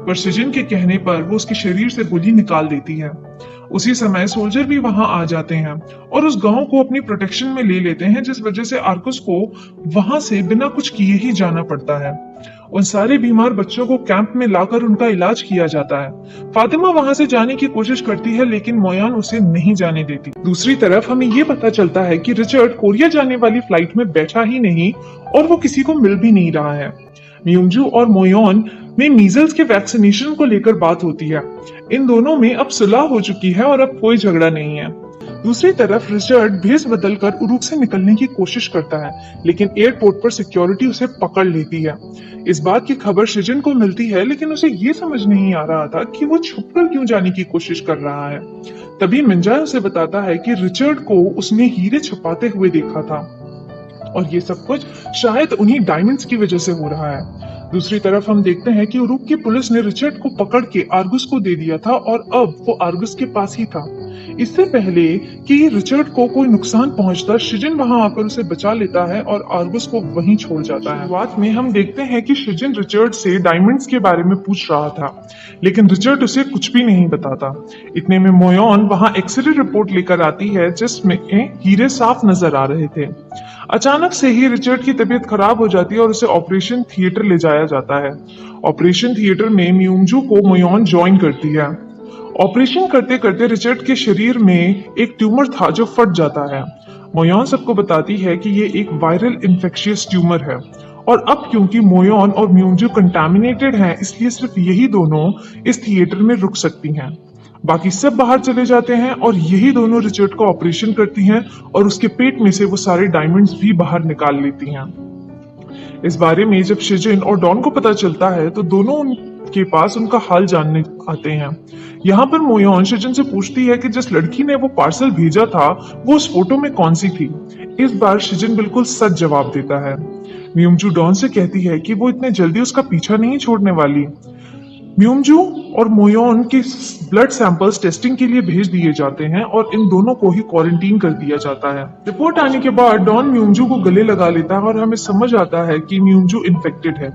पर शिजिन के कहने पर वो उसके शरीर से गोली निकाल देती है। उसी समय सोल्जर भी वहां आ जाते हैं और उस गांव को अपनी प्रोटेक्शन में ले लेते हैं, जिस वजह से आर्गुस को वहां से बिना कुछ किए ही जाना पड़ता है। उन सारे बीमार बच्चों को कैंप में लाकर उनका इलाज किया जाता है। फातिमा वहां से जाने की कोशिश करती है, लेकिन मोयोन उसे नहीं जाने देती। दूसरी तरफ हमें ये पता चलता है कि रिचर्ड कोरिया जाने वाली फ्लाइट में बैठा ही नहीं और वो किसी को मिल भी नहीं रहा है। म्यूमजू और मोयोन में मीजल्स के वैक्सीनेशन को लेकर बात होती है। इन दोनों में अब सुलह हो चुकी है और अब कोई झगड़ा नहीं है। दूसरी तरफ रिचर्ड भेस बदलकर उरुक से निकलने की कोशिश करता है, लेकिन एयरपोर्ट पर सिक्योरिटी उसे पकड़ लेती है। इस बात की खबर शिजिन को मिलती है, लेकिन उसे ये समझ नहीं आ रहा था कि वो छुपकर क्यों जाने की कोशिश कर रहा है। तभी मिंजा उसे बताता है कि रिचर्ड को उसने हीरे छुपाते हुए देखा था और ये सब कुछ शायद उन्हीं डायमंड्स की वजह से हो रहा है। दूसरी तरफ हम देखते हैं कि उरुक की पुलिस ने रिचर्ड को पकड़ के आर्गुस को दे दिया था और अब वो आर्गुस के पास ही था। इससे पहले कि रिचर्ड को कोई नुकसान पहुंचता, शिजिन वहां आकर उसे बचा लेता है और आर्गुस को वहीं छोड़ जाता है। शुरुआत में हम देखते हैं कि शिजिन रिचर्ड से डायमंड्स के बारे में पूछ रहा था, लेकिन रिचर्ड उसे कुछ भी नहीं बताता। इतने में मोयोन वहां एक्सरे रिपोर्ट लेकर आती है, जिसमें हीरे साफ नजर आ रहे थे। अचानक से ही रिचर्ड की तबीयत खराब हो जाती है और उसे ऑपरेशन थिएटर ले जाया जाता है। ऑपरेशन थिएटर में म्यूमजू को मोयोन ज्वाइन करती है। ऑपरेशन करते करते रिचर्ड के शरीर में एक ट्यूमर था जो फट जाता है। मोयोन सबको बताती है कि ये एक वायरल इन्फेक्शियस ट्यूमर है और अब क्योंकि मोयोन और म्यूमजू कंटामिनेटेड हैं, इसलिए सिर्फ यही दोनों इस थिएटर में रुक सकती हैं। बाकी सब बाहर चले जाते हैं और यही दोनों रिचर्ड का ऑपरेशन करती हैं और उसके पेट में से वो सारे डायमंड्स भी बाहर निकाल लेती हैं। इस बारे में जब शिजिन और डॉन को पता चलता है तो दोनों उनके पास उनका हाल जानने आते हैं। यहाँ पर मोयोन शिजिन से पूछती है कि जिस लड़की ने वो पार्सल भेजा था वो उस फोटो में कौन सी थी। इस बार शिजिन बिल्कुल सच जवाब देता है। म्यूमजू डॉन से कहती है कि वो इतने जल्दी उसका पीछा नहीं छोड़ने वाली। म्यूमजू और मोयोन के ब्लड सैंपल्स टेस्टिंग के लिए भेज दिए जाते हैं और इन दोनों को ही क्वारंटीन कर दिया जाता है। रिपोर्ट आने के बाद डॉन म्यूमजू को गले लगा लेता है और हमें समझ आता है कि म्यूमजू इन्फेक्टेड है।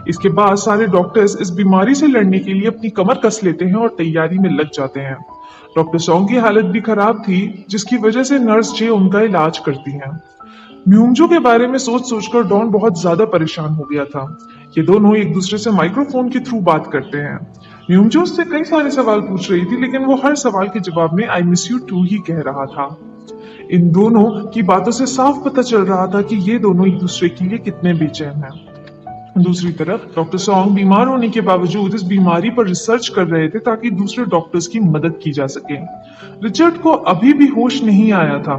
इसके बाद सारे डॉक्टर्स इस बीमारी से लड़ने के लिए अपनी कमर कस लेते हैं और तैयारी में लग जाते हैं। डॉक्टर सॉन्ग की हालत भी खराब थी जिसकी वजह से नर्स जे उनका इलाज करती हैं। म्यूमजू के बारे में सोच सोचकर डॉन बहुत ज्यादा परेशान हो गया था। ये दोनों एक दूसरे से माइक्रोफोन के थ्रू बात करते हैं। म्यूमजू उससे कई सारे सवाल पूछ रही थी लेकिन वो हर सवाल के जवाब में आई मिस यू टू ही कह रहा था। इन दोनों की बातों से साफ पता चल रहा था कि ये दोनों एक दूसरे के लिए कितने बेचैन हैं। दूसरी तरफ डॉक्टर सॉन्ग बीमार होने के बावजूद इस बीमारी पर रिसर्च कर रहे थे ताकि दूसरे डॉक्टर्स की मदद की जा सके। रिचर्ड को अभी भी होश नहीं आया था।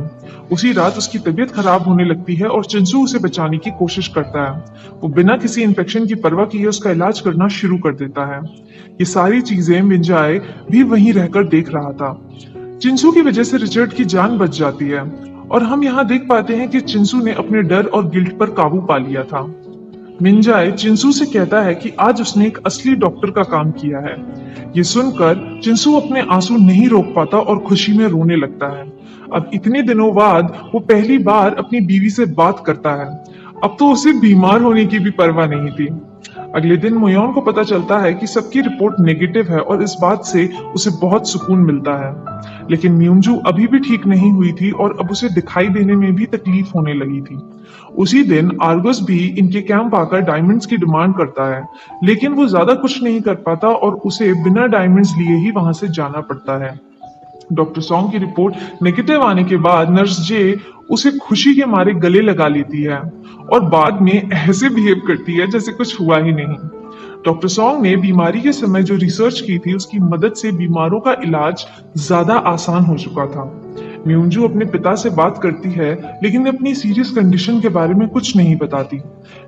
उसी रात उसकी तबीयत खराब होने लगती है और चिंसू उसे बचाने की कोशिश करता है। वो बिना किसी इन्फेक्शन की परवाह किए उसका इलाज करना शुरू कर देता है। ये सारी चीजें मिंजाए भी वहीं रहकर देख रहा था। चिंसू की वजह से रिचर्ड की जान बच जाती है और हम यहाँ देख पाते हैं कि चिंसू ने अपने डर और गिल्ट पर काबू पा लिया था। मिंजाए चिंसू से कहता है कि आज उसने एक असली डॉक्टर का काम किया है। ये सुनकर चिंसू अपने आंसू नहीं रोक पाता और खुशी में रोने लगता है। अब इतने दिनों बाद वो पहली बार अपनी बीवी से बात करता है। अब तो उसे बीमार होने की भी परवाह नहीं थी। अगले दिन मोयोन को पता चलता है कि सबकी रिपोर्ट नेगेटिव है और इस बात से उसे बहुत सुकून मिलता है। लेकिन म्यूमजू अभी भी ठीक नहीं हुई थी और अब उसे दिखाई देने में भी तकलीफ होने लगी थी। उसी दिन आर्गस भी इनके कैंप आकर डायमंड्स की डिमांड करता है लेकिन वो ज्यादा कुछ नहीं कर पाता और उसे बिना डायमंड्स लिए ही वहां से जाना पड़ता है। डॉक्टर सॉन्ग की रिपोर्ट नेगेटिव आने के बाद नर्स जे उसे खुशी के मारे गले लगा लेती है और बाद में ऐसे बिहेव करती है जैसे कुछ हुआ ही नहीं। डॉक्टर सॉन्ग ने बीमारी के समय जो रिसर्च की थी उसकी मदद से बीमारों का इलाज ज्यादा आसान हो चुका था। म्यूमजू अपने पिता से बात करती है लेकिन अपनी सीरियस कंडीशन के बारे में कुछ नहीं बताती।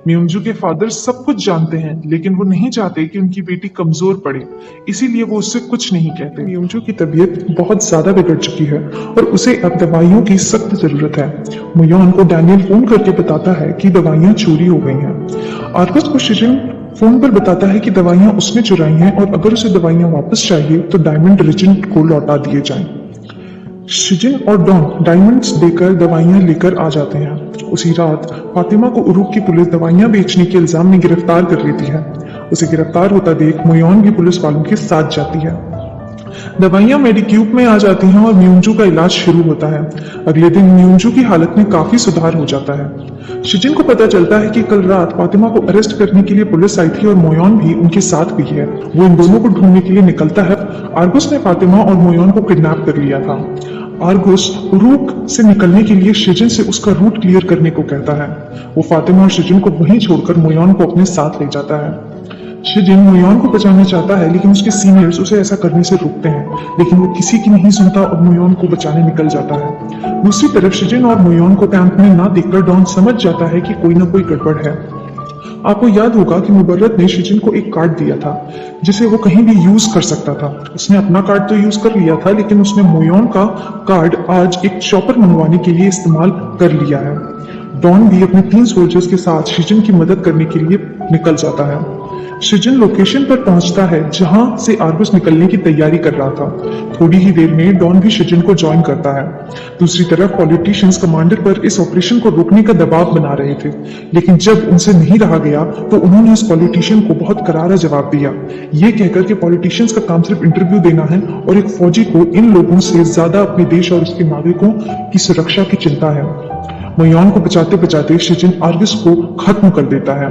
म्यूमजू के फादर सब कुछ जानते हैं लेकिन वो नहीं चाहते कि उनकी बेटी कमजोर पड़े, इसीलिए वो उससे कुछ नहीं कहते। म्यूमजू की तबीयत बहुत ज्यादा बिगड़ चुकी है और उसे अब दवाइयों की सख्त जरूरत है। मोयोन को डैनियल फोन करके बताता है कि दवाइयां चोरी हो गई हैं। आर्गस को शिजिन फोन पर बताता है कि दवाइयां उसने चुराई हैं और अगर उसे दवाइयां वापस चाहिए तो डायमंड रिचर्ड को लौटा दिए जाएं। शिजिन और डॉन डायमंड्स देकर दवाइयां लेकर आ जाते हैं। उसी रात फातिमा को उरूक की पुलिस दवाइयां बेचने के इल्जाम में गिरफ्तार कर लेती है। उसे गिरफ्तार होता देख मोयोन भी पुलिस वालों के साथ जाती है। दवाइयां मेडिक्यूब में आ जाती हैं और म्यूमजू का इलाज शुरू होता है। अगले दिन म्यूमजू की हालत में काफी सुधार हो जाता है। शिजिन को पता चलता है कि कल रात फातिमा को अरेस्ट करने के लिए पुलिस आई थी और मोयोन भी उनके साथ गई है। वो इन दोनों को ढूंढने के लिए निकलता है। आर्गस ने फातिमा और मोयोन को किडनैप कर लिया था। आर्गस उरूक से निकलने के लिए शिजिन से उसका रूट क्लियर करने को कहता है। वो फातिमा और शिजिन को वहीं छोड़कर मोयोन को अपने साथ ले जाता है। शिजिन मोयोन को बचाना चाहता है लेकिन उसके सीनियर्स उसे ऐसा करने से रोकते हैं, लेकिन वो किसी की नहीं सुनता और मोयोन को बचाने निकल जाता है। दूसरी तरफ शिजिन और मोयोन को कैंप में ना देखकर डॉन समझ जाता है कि कोई ना कोई गड़बड़ है। आपको याद होगा कि मुबर्रत ने शिजिन को एक कार्ड दिया था जिसे वो कहीं भी यूज कर सकता था। उसने अपना कार्ड तो यूज कर लिया था लेकिन उसने मोयोन का कार्ड आज एक चॉपर मंगवाने के लिए इस्तेमाल कर लिया है। डॉन भी अपने 3 सोल्जर्स के साथ शिजिन की मदद करने के लिए निकल जाता है। शिजिन लोकेशन पर पहुंचता है जहां से आर्गस निकलने की तैयारी कर रहा था। थोड़ी ही देर में डॉन भी शिजिन को ज्वाइन करता है। दूसरी तरफ पॉलिटिशियंस कमांडर पर इस ऑपरेशन को रोकने का दबाव बना रहे थे, लेकिन जब उनसे नहीं रहा गया तो उन्होंने उस पॉलिटिशियन को बहुत करारा जवाब दिया, ये कहकर कि पॉलिटिशियंस का काम सिर्फ इंटरव्यू देना है और एक फौजी को इन लोगों से ज्यादा अपने देश और उसके नागरिकों की सुरक्षा की चिंता है। मोयोन को बचाते बचाते शिजिन आर्गस को खत्म कर देता है।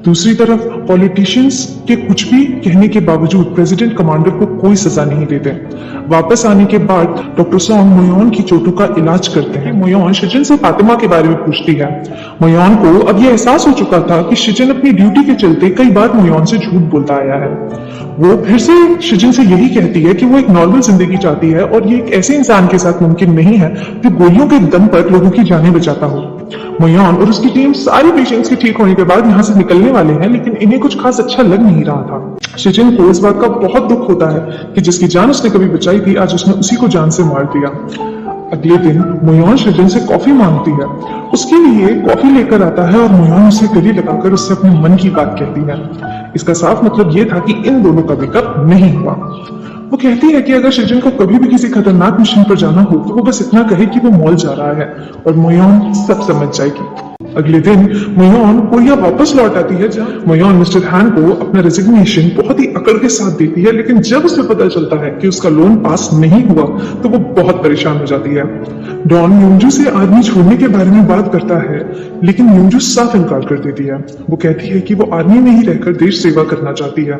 दूसरी तरफ पॉलिटिशियंस के कुछ भी कहने के बावजूद प्रेसिडेंट कमांडर को कोई सजा नहीं देते। वापस आने के बाद डॉक्टर सॉन्ग मोयोन की चोटों का इलाज करते हैं। मोयोन शिजिन से फातिमा के बारे में पूछती है। मोयोन को अब यह एहसास हो चुका था कि शिजिन अपनी ड्यूटी के चलते कई बार मोयोन से झूठ बोलता आया है। वो फिर से शिजिन से यही कहती है कि वो एक नॉर्मल जिंदगी चाहती है और ये एक ऐसे इंसान के साथ मुमकिन नहीं है जो गोलियों के दम पर लोगों की जानें बचाता हो। मोयोन और उसकी टीम सारी पेशेंट्स के ठीक होने के बाद यहाँ से निकलने वाले हैं, लेकिन इन्हें कुछ खास अच्छा लग नहीं रहा था। शिजिन को इस बात का बहुत दुख होता है कि जिसकी जान उसने कभी बचाई थी, आज उसने उसी को जान से मार दिया। अगले दिन मोयोन शिजिन से कॉफी मांगती है। उसके लिए कॉफी लेकर आता है और मोयोन उसे गले लगाकर उससे अपने मन की बात कहती है। इसका साफ मतलब ये था कि इन दोनों का ब्रेकअप नहीं हुआ। वो कहती है कि अगर शिजिन को कभी भी किसी खतरनाक मिशन पर जाना हो तो वो बस इतना कहे कि वो मॉल जा रहा है और मोयोन सब समझ जाएगी। अगले दिन मोयोन कोरिया वापस लौट आती है, जहाँ मोयोन मिस्टर हैन को अपना रेजिग्नेशन बहुत ही अकड़ के साथ देती है, लेकिन जब उसे पता चलता है कि उसका लोन पास नहीं हुआ तो वो बहुत परेशान हो जाती है। डॉन यूंजू से आर्मी छोड़ने के बारे में बात करता है, लेकिन यूंजू साफ इनकार कर देती है। वो कहती है कि वो आर्मी में ही रहकर देश सेवा करना चाहती है।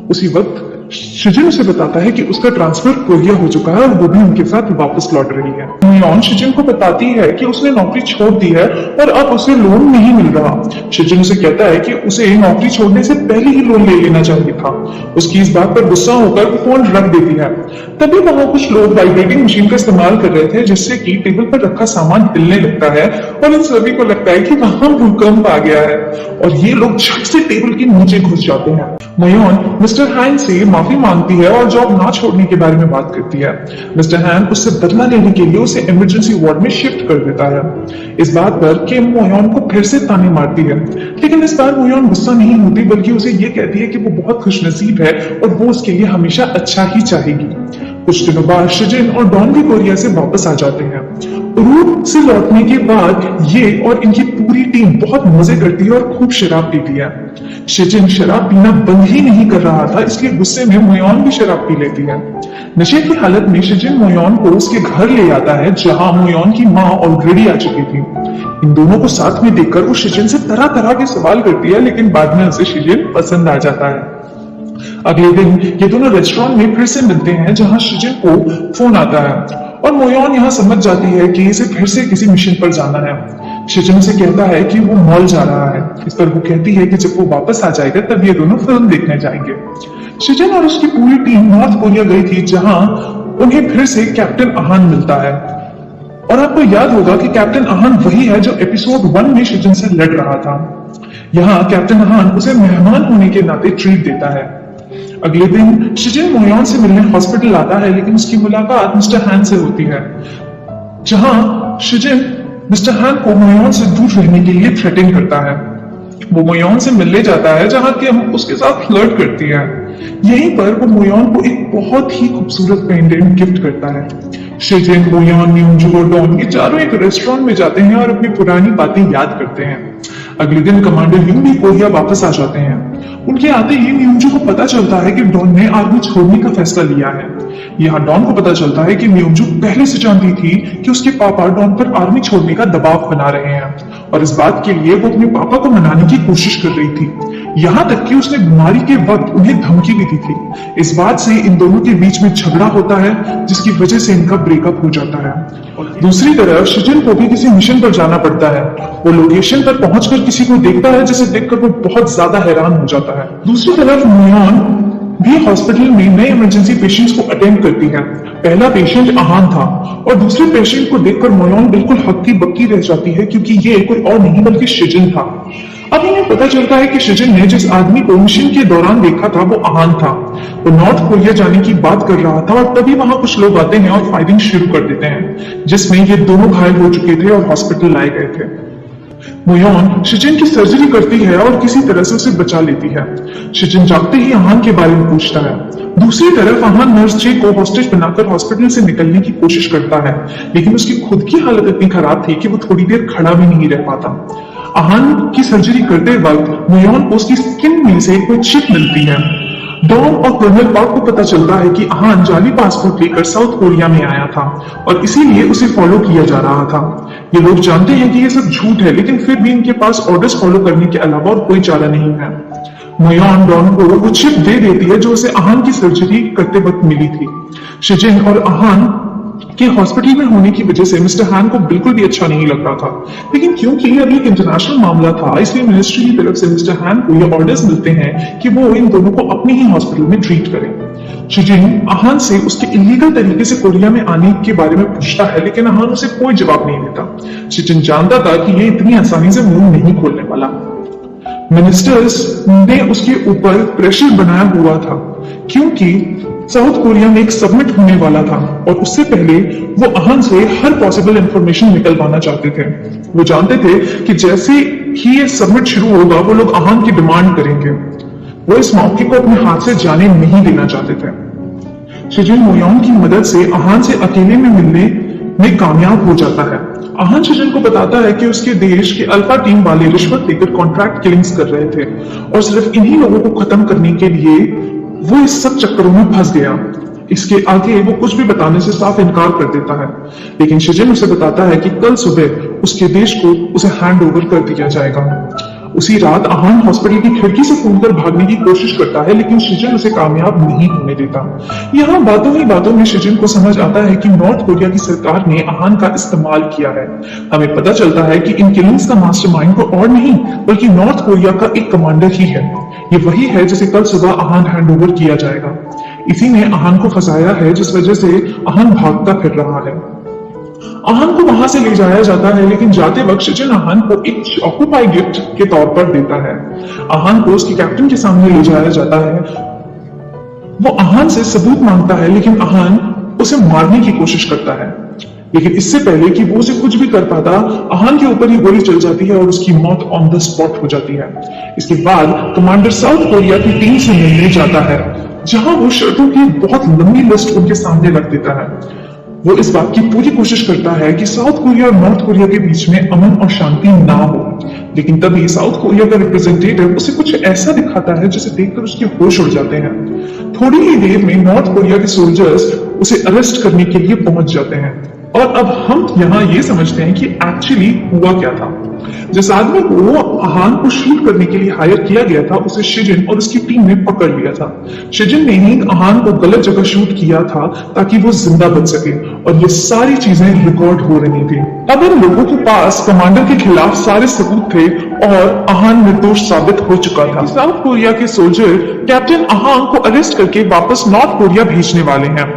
उसी वक्त शिजिन उसे बताता है कि उसका ट्रांसफर कोरिया हो चुका है और वो भी उनके साथ वापस लौट रही है। मोयोन शिजिन को बताती है कि उसने नौकरी छोड़ दी है और अब उसे लोन नहीं मिल रहा। शिजिन उसे कहता है कि उसे नौकरी छोड़ने से पहले ही लोन ले लेना चाहिए था। उसकी इस बात पर गुस्सा होकर वो फोन रख देती है। तभी वहां कुछ लोग वाइब्रेटिंग मशीन का इस्तेमाल कर रहे थे, जिससे कि टेबल पर रखा सामान हिलने लगता है और इन सभी को लगता है कि वहां भूकंप आ गया है और ये लोग झट से टेबल के नीचे घुस जाते हैं। मोयोन मिस्टर हैन से माफी मांगती है और जॉब ना छोड़ने के बारे में बात करती है। मिस्टर हैन उससे बदला लेने के लिए उसे इमरजेंसी वार्ड में शिफ्ट कर देता है। इस बात पर किम मोयोन को फिर से ताने मारती है, लेकिन इस बार मोयोन गुस्सा नहीं होती, बल्कि उसे ये कहती है कि वो बहुत खुशनसीब है और वो उसके लिए हमेशा अच्छा ही चाहेगी। कुछ दिनों बाद शिजिन और डॉन भी कोरिया से वापस आ जाते हैं। रूट से लौटने के बाद ये और इनकी पूरी टीम बहुत मजे करती है और खूब शराब पीती है। शिजिन शराब पीना बंद ही नहीं कर रहा था, इसलिए गुस्से में मोयोन भी शराब पी लेती है। नशे की हालत में शिजिन मोयोन को उसके घर ले आता है, जहां मोयोन की माँ ऑलरेडी आ चुकी थी। इन दोनों को साथ में देखकर वो शिजिन से तरह तरह के सवाल करती है, लेकिन बाद में उसे शिजिन पसंद आ जाता है। अगले दिन ये दोनों रेस्टोरेंट में फिर से मिलते हैं, जहां शिजिन को फोन आता है और मोयोन यहाँ समझ जाती है कि इसे फिर से किसी मिशन पर जाना है। शिजिन से कहता है कि वो मॉल जा रहा है। इस पर वो कहती है कि जब वो वापस आ जाएगा तब ये दोनों फिल्म देखने जाएंगे। शिजिन और उसकी पूरी टीम नॉर्थ कोरिया गई थी, जहां उन्हें फिर से कैप्टन अहान मिलता है। और आपको याद होगा कि कैप्टन अहान वही है जो एपिसोड 1 में शिजिन से लड़ रहा था। यहाँ कैप्टन अहान उसे मेहमान होने के नाते ट्रीट देता है। अगले दिन शिजिन मोयोन से मिलने हॉस्पिटल आता है, लेकिन उसकी मुलाकात मिस्टर हैन से होती है, जहां शिजिन मिस्टर हैन को मोयोन से दूर रहने के लिए थ्रेटन करता है। वो मोयोन से मिलने जाता है, जहां किम उसके साथ फ्लर्ट करती है। यहीं पर वो मोयोन को एक बहुत ही खूबसूरत पेंडेंट गिफ्ट करता है। शिजिन, मोयोन, यूंजू और डॉन ये चारों एक रेस्टोरेंट में जाते हैं और अपनी पुरानी बातें याद करते हैं। अगले दिन कमांडर यूं भी कोरिया वापस आ जाते हैं। उनके आते ही म्यूंजू को पता चलता है कि डॉन ने आर्मी छोड़ने का फैसला लिया है। यहाँ डॉन को पता चलता है कि म्यूंजू पहले से जानती थी कि उसके पापा डॉन पर आर्मी छोड़ने का दबाव बना रहे हैं और इस बात के लिए वो अपने पापा को मनाने की कोशिश कर रही थी। यहाँ तक कि उसने बीमारी के वक्त उन्हें धमकी भी दी थी। इस बात से इन दोनों के बीच में झगड़ा होता है, जिसकी वजह से इनका ब्रेकअप हो जाता है। दूसरी तरफ शिजिन को भी किसी मिशन पर जाना पड़ता है। वो लोकेशन पर पहुंचकर किसी को देखता है, जिसे देखकर वो बहुत ज्यादा हैरान हो जाता है। दूसरी तरफ मोयोन भी हॉस्पिटल में नए इमरजेंसी पेशेंट्स को अटेंड करती है। पहला पेशेंट अहान था और दूसरे पेशेंट को देखकर मोयोन बिल्कुल हक्की बक्की रह जाती है, क्योंकि ये कोई और नहीं बल्कि शिजिन था। अब इन्हें पता चलता है कि शिजिन ने जिस आदमी को मिशन के दौरान देखा था वो अहान था। वो नॉर्थ कोरिया जाने की बात कर रहा था और तभी वहां कुछ लोग आते हैं और फायरिंग शुरू कर देते हैं, जिसमें ये दोनों घायल हो चुके थे और हॉस्पिटल लाए गए थे। मोयोन शिजिन की सर्जरी करती है और किसी तरह से उसे बचा लेती है। शिजिन जागते ही अहान के बारे में पूछता है। दूसरी तरफ अहान नर्स जे को हॉस्टेज बनाकर हॉस्पिटल से निकलने की कोशिश करता है, लेकिन उसकी खुद की हालत इतनी खराब थी कि वो थोड़ी देर खड़ा भी नहीं रह पाता। अहान की सर्जरी करते वक्त मोयोन को उसकी स्किन में से कोई चिप मिलती है। डॉन और कर्नल पार्क को पता चलता है कि अहान जाली पासपोर्ट लेकर साउथ कोरिया में आया था और इसीलिए उसे फॉलो किया जा रहा था। ये लोग जानते हैं कि ये सब झूठ है, लेकिन फिर भी इनके पास ऑर्डर्स फॉलो करने के अलावा और कोई चारा नहीं है। मोयोन डॉन को वो चिप दे देती है जो उसे अहान की सर्जरी करते वक्त मिली थी। शिजिन और अहान के हॉस्पिटल में होने की वजह से मिस्टर हान को बिल्कुल भी अच्छा नहीं लग रहा था, लेकिन क्योंकि अभी एक इंटरनेशनल मामला था, इसलिए मिनिस्ट्री की तरफ से मिस्टर हान को ये ऑर्डर्स मिलते हैं कि वो इन दोनों को अपने ही हॉस्पिटल में ट्रीट करें। शिजिन अहान से उसके इलीगल तरीके से कोरिया में आने के बारे में पूछता है, लेकिन अहान उसे कोई जवाब नहीं देता। शिजिन जानता था कि ये इतनी आसानी से मुंह नहीं खोलने वाला। मिनिस्टर्स ने उसके ऊपर प्रेशर बनाया हुआ था क्योंकि साउथ कोरिया में एक सबमिट होने वाला था और उससे पहले वो अहान से हर पॉसिबल इंफॉर्मेशन निकलवाना चाहते थे। वो जानते थे कि जैसे ही ये सबमिट शुरू होगा वो लोग अहान की डिमांड करेंगे। वो इस मौके को अपने हाथ से जाने नहीं देना चाहते थे। शिजिन मोयोंग की मदद से अहान से अकेले में मिलने में कामयाब हो जाता है। अहान शिजिन को बताता है कि उसके देश के अल्फा टीम वाले रिश्वत लेकर कॉन्ट्रैक्ट किलिंग्स कर रहे थे और सिर्फ इन्हीं लोगों को खत्म करने के लिए वो इस सब चक्करों में फंस गया। इसके आगे वो कुछ भी बताने से साफ इनकार कर देता है, लेकिन शिजिन उसे बताता है कि कल सुबह उसके देश को उसे हैंड ओवर कर दिया जाएगा। उसी रात अहान हॉस्पिटल की खिड़की से कूदकर भागने की कोशिश करता है, लेकिन शिजिन उसे कामयाब नहीं होने देता। यहाँ बातों ही बातों में शिजिन को समझ आता है कि नॉर्थ कोरिया की सरकार ने अहान का इस्तेमाल किया है। हमें पता चलता है कि इन किलिंग्स का मास्टरमाइंड को और नहीं बल्कि नॉर्थ कोरिया का एक कमांडर ही है। ये वही है जिसे कल सुबह अहान हैंड ओवर किया जाएगा। इसी ने अहान को फंसाया है, जिस वजह से अहान भागता फिर रहा है। अहान को वहां से ले जाया जाता है, लेकिन जाते वक्त शिजिन अहान को एक ऑक्यूपाई गिफ्ट के तौर पर देता है। अहान को उसके कैप्टन के सामने ले जाया जाता है। वो अहान से सबूत मांगता है, लेकिन अहान उसे मारने की कोशिश करता है। लेकिन इससे पहले कि वो उसे कुछ भी कर पाता, अहान के ऊपर ही गोली चल जाती है और उसकी मौत ऑन द स्पॉट हो जाती है। इसके बाद कमांडर साउथ कोरिया की टीम से मिलने जाता है, जहां वो शर्तों की बहुत लंबी लिस्ट उनके सामने रख देता है। वो इस बात की पूरी कोशिश करता है कि साउथ कोरिया और नॉर्थ कोरिया के बीच में अमन और शांति ना हो, लेकिन तभी साउथ कोरिया का रिप्रेजेंटेटिव उसे कुछ ऐसा दिखाता है जिसे देखकर उसके होश उड़ जाते हैं। थोड़ी ही देर में नॉर्थ कोरिया के सोल्जर्स उसे अरेस्ट करने के लिए पहुंच जाते हैं और अब हम यहाँ ये समझते हैं कि एक्चुअली हुआ क्या था। जिस आदमी को अहान को शूट करने के लिए हायर किया गया था, उसे शिजिन और उसकी टीम ने पकड़ लिया था। शिजिन ने ही अहान को गलत जगह शूट किया था ताकि वो जिंदा बच सके और ये सारी चीजें रिकॉर्ड हो रही थी। अब इन लोगों के पास कमांडर के खिलाफ सारे सबूत थे और अहान निर्दोष साबित हो चुका था। साउथ कोरिया के सोल्जर कैप्टन अहान को अरेस्ट करके वापस नॉर्थ कोरिया भेजने वाले हैं।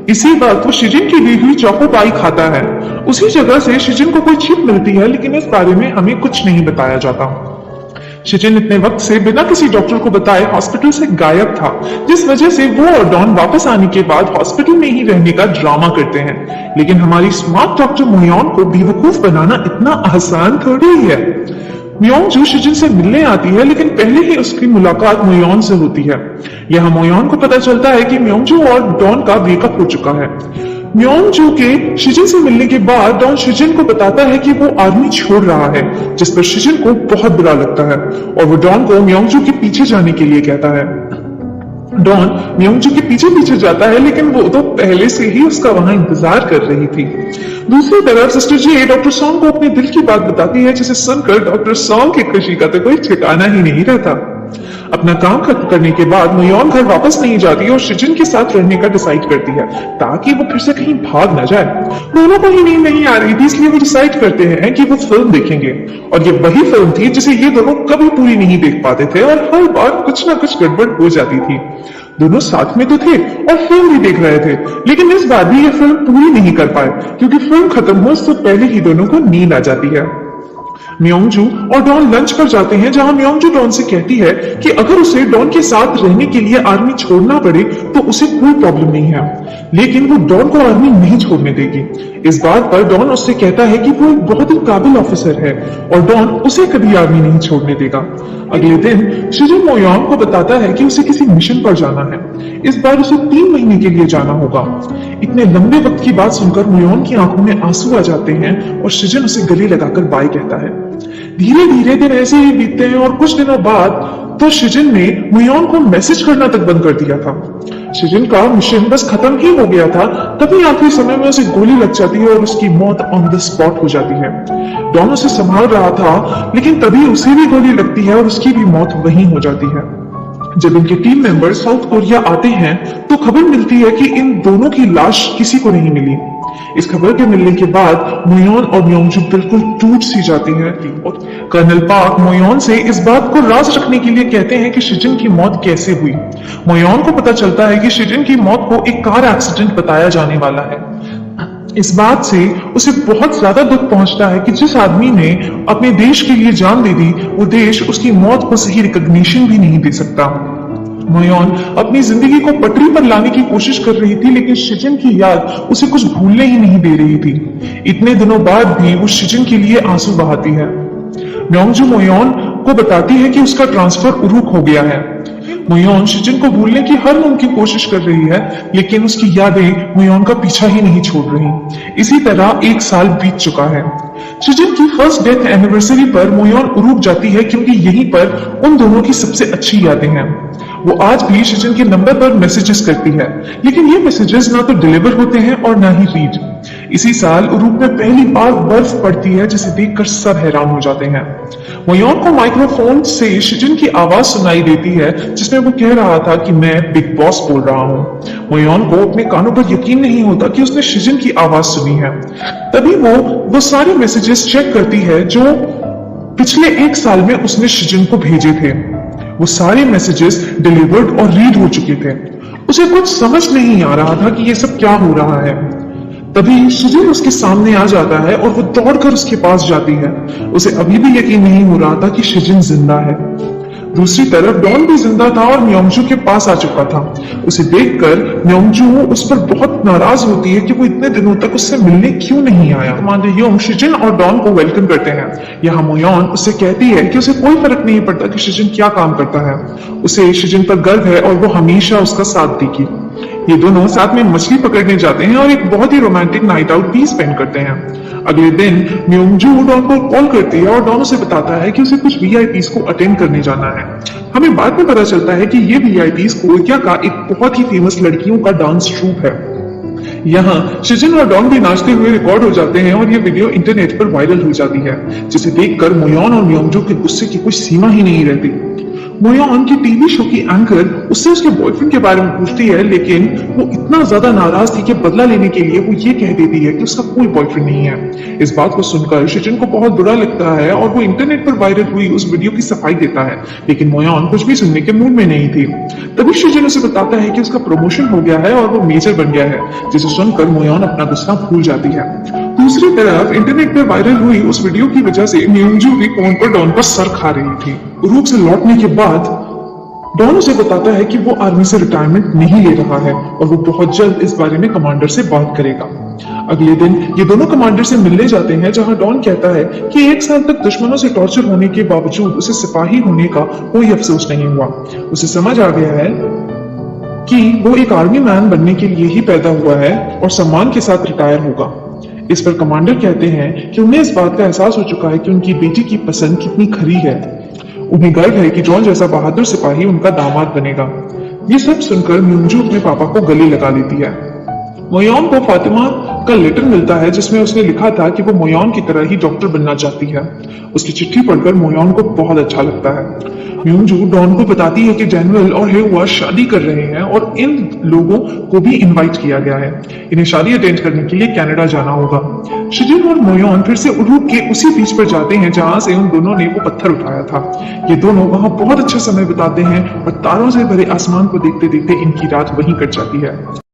इसी वक्त वो शिजिन की दी हुई चॉको पाई खाता है। उसी जगह से शिजिन को कोई चिप मिलती है, लेकिन इस बारे में हमें कुछ नहीं बताया जाता। शिजिन इतने वक्त से बिना किसी डॉक्टर को बताए हॉस्पिटल से गायब था, जिस वजह से वो और डॉन वापस आने के बाद हॉस्पिटल में ही रहने का ड्रामा करते हैं। लेकिन हमारी स्मार्ट डॉक्टर मोयोन को बेवकूफ बनाना इतना आसान थोड़ी ही है। मोयोंग शिजिन से मिलने आती है, लेकिन पहले ही उसकी मुलाकात मोयोन से होती है। यहाँ मोयोन को पता चलता है कि म्योंगजू और डॉन का ब्रेकअप हो चुका है। म्योंगजू के शिजिन से मिलने के बाद डॉन शिजिन को बताता है कि वो आर्मी छोड़ रहा है, जिस पर शिजिन को बहुत बुरा लगता है और वो डॉन को म्योंगजू के पीछे जाने के लिए कहता है। डॉन म्योंगजू के पीछे पीछे जाता है, लेकिन वो तो पहले से ही उसका वहां इंतजार कर रही थी। दूसरी तरफ सिस्टर जी डॉक्टर सॉन्ग को अपने दिल की बात बताती है, जिसे सुनकर डॉक्टर सॉन्ग की खुशी का तो कोई ठिकाना ही नहीं रहता। अपना काम खत्म करने के बाद मोयोन घर वापस नहीं जाती और शिजिन के साथ रहने का डिसाइड करती है, ताकि वो फिर से कहीं भाग ना जाए। दोनों को ही नींद नहीं आ रही थी, इसलिए वो डिसाइड करते हैं कि वो फिल्म देखेंगे। और ये वही फिल्म थी जिसे ये दोनों कभी पूरी नहीं देख पाते थे और हर बार कुछ ना कुछ गड़बड़ हो जाती थी। दोनों साथ में तो थे और फिल्म भी देख रहे थे, लेकिन इस बार भी ये फिल्म पूरी नहीं कर पाए क्योंकि फिल्म खत्म हो उससे पहले ही दोनों को नींद आ जाती है। म्योंगजू और डॉन लंच पर जाते हैं, जहां म्योंगजू डॉन से कहती है कि अगर उसे डॉन के साथ रहने के लिए आर्मी छोड़ना पड़े तो उसे कोई प्रॉब्लम नहीं है, लेकिन वो डॉन को आर्मी नहीं छोड़ने देगी। इस बात पर डॉन उससे कहता है कि वो एक बहुत ही काबिल ऑफिसर है और डॉन उसे कभी आर्मी नहीं छोड़ने देगा। अगले दिन शिजिन मोयोंग को बताता है कि उसे किसी मिशन पर जाना है। इस बार उसे 3 महीने के लिए जाना होगा। इतने लंबे वक्त की बात सुनकर मोयोंग की आंखों में आंसू आ जाते हैं और शिजिन उसे गले लगाकर बाय कहता है। धीरे धीरे दिन ऐसे ही बीतते हैं और कुछ दिनों बाद तो शिजिन ने मुयोन को मैसेज करना तक बंद कर दिया था। शिजिन का मिशन बस खत्म ही हो गया था, तभी आखिरी समय में उसे गोली लग जाती है और उसकी मौत ऑन द स्पॉट हो जाती है। डॉन उसे संभाल रहा था, लेकिन तभी उसे भी गोली लगती है और उसकी भी मौत वहीं हो जाती है। जब इनके टीम मेंबर साउथ कोरिया आते हैं तो खबर मिलती है कि इन दोनों की लाश किसी को नहीं मिली। इस खबर के मिलने के बाद मोयोन और म्योंगजू बिल्कुल टूट सी जाती हैं। कर्नल पार्क मोयोन से इस बात को राज रखने के लिए कहते हैं कि शिजिन की मौत कैसे हुई। मोयोन को पता चलता है कि शिजिन की मौत को एक कार एक्सीडेंट बताया जाने वाला है। इस बात से उसे बहुत ज्यादा दुख पहुंचता है कि जिस आदमी ने अपने देश के लिए जान दे दी, वो देश उसकी मौत को सही रिकॉग्निशन भी नहीं दे सकता। मोयोन अपनी जिंदगी को पटरी पर लाने की कोशिश कर रही थी, लेकिन शिजिन की याद उसे कुछ भूलने ही नहीं दे रही थी। इतने दिनों बाद भी वो शिजिन के लिए आंसू बहाती है। म्योंगजू मोयोन को बताती है कि उसका ट्रांसफर उरुक हो गया है। मोयोन शिजिन को भूलने की हर मुमकिन कोशिश कर रही है, लेकिन उसकी यादें मोयोन का पीछा ही नहीं छोड़ रही। इसी तरह 1 साल बीत चुका है। शिजिन की फर्स्ट डेथ एनिवर्सरी पर मोयोन उरुक जाती है, क्योंकि यहीं पर उन दोनों की सबसे अच्छी यादें हैं। वो आज भी शिजिन के नंबर पर मैसेजेस करती है, लेकिन ये मैसेजेस ना तो डिलीवर होते हैं और ना ही रीड। इसी साल उरुक में पहली बार बर्फ पड़ती है, जिसे देखकर सब हैरान हो जाते हैं। मोयोन को माइक्रोफोन से शिजिन की आवाज सुनाई देती है, जिसमें वो कह रहा था कि मैं बिग बॉस बोल रहा हूँ। मोयोन को अपने कानों पर यकीन नहीं होता कि उसने शिजिन की आवाज सुनी है। तभी वो सारे मैसेजेस चेक करती है जो पिछले 1 साल में उसने शिजिन को भेजे थे। वो सारे मैसेजेस डिलीवर्ड और रीड हो चुके थे। उसे कुछ समझ नहीं आ रहा था कि ये सब क्या हो रहा है। तभी शिजिन उसके सामने आ जाता है और वो दौड़कर उसके पास जाती है। उसे अभी भी यकीन नहीं हो रहा था कि शिजिन जिंदा है। दूसरी तरफ डॉन भी जिंदा था और म्योंगजू के पास आ चुका था। उसे देखकर म्योंगजू उस पर बहुत नाराज होती है कि वो इतने दिनों तक उससे मिलने क्यों नहीं आया। कमांडर योंग शिजिन और डॉन को वेलकम करते हैं। यहाँ मोयोन उससे कहती है कि उसे कोई फर्क नहीं पड़ता कि शिजिन क्या काम करता है। उसे शिजिन पर गर्व है और वो हमेशा उसका साथ देगी। ये दोनों साथ में मछली पकड़ने जाते हैं और एक बहुत ही रोमांटिक नाइट आउट भी स्पेंड करते हैं। अगले दिन म्योंगजू डॉन को कॉल करती है और डॉन उसे बताता है कि उसे कुछ वीआईपीज को अटेंड करने जाना है। हमें बाद में पता चलता है कि ये वीआईपीज कोरिया का एक बहुत ही फेमस लड़कियों का डांस ट्रूप है। यहाँ शिजिन और डॉन भी नाचते हुए रिकॉर्ड हो जाते हैं और ये वीडियो इंटरनेट पर वायरल हो जाती है, जिसे देखकर मोयोन और म्योंगजू के गुस्से की कोई सीमा ही नहीं रहती। मोयोन की टीवी शो की एंकर उससे उसके बॉयफ्रेंड के बारे में पूछती है, लेकिन वो इतना ज्यादा नाराज थी कि बदला लेने के लिए वो ये कह देती है कि उसका कोई बॉयफ्रेंड नहीं है। इस बात को सुनकर शिजिन को बहुत बुरा लगता है और वो इंटरनेट पर वायरल हुई उस वीडियो की सफाई देता है, लेकिन मोयोन कुछ भी सुनने के मूड में नहीं थी। तभी शिजिन उसे बताता है कि उसका प्रमोशन हो गया है और वो मेजर बन गया है, जिसे सुनकर मोयोन अपना गुस्सा भूल जाती है। दूसरी तरफ इंटरनेट पर वायरल हुई उस वीडियो की वजह से म्योंगजू भी फोन पर डॉन पर सर खा रही थी। उरुक से लौटने के बाद डॉन उसे बताता है कि वो आर्मी से रिटायरमेंट नहीं ले रहा है और वो बहुत जल्द इस बारे में कमांडर से बात करेगा। अगले दिन ये दोनों कमांडर से मिलने जाते हैं, जहां डॉन कहता है कि 1 साल तक दुश्मनों से टॉर्चर होने के बावजूद उसे सिपाही होने का कोई अफसोस नहीं हुआ। उसे समझ आ गया है कि वो एक आर्मी मैन बनने के लिए ही पैदा हुआ है और सम्मान के साथ रिटायर होगा। इस पर कमांडर कहते हैं कि उन्हें इस बात का एहसास हो चुका है कि उनकी बेटी की पसंद कितनी खरी है। उन्हें गर्व है कि जॉन जैसा बहादुर सिपाही उनका दामाद बनेगा। ये सब सुनकर म्योंगजू अपने पापा को गले लगा लेती है। मोयोन को फातिमा का लेटर मिलता है, जिसमें उसने लिखा था कि वो मोयोन की तरह ही डॉक्टर बनना चाहती है। उसकी चिट्ठी पढ़कर मोयोन को बहुत अच्छा लगता है। म्योंगजू डॉन को बताती है कि जनरल और हेवा शादी कर रहे हैं और इन लोगों को भी इनवाइट किया गया है। इन्हें शादी अटेंड करने के लिए कनाडा जाना होगा। शिजिन और मोयोन फिर से उरुक के उसी बीच पर जाते हैं जहां से उन दोनों ने वो पत्थर उठाया था। ये दोनों वहां बहुत अच्छा समय बिताते हैं और तारों से भरे आसमान को देखते देखते इनकी रात वहीं कट जाती है।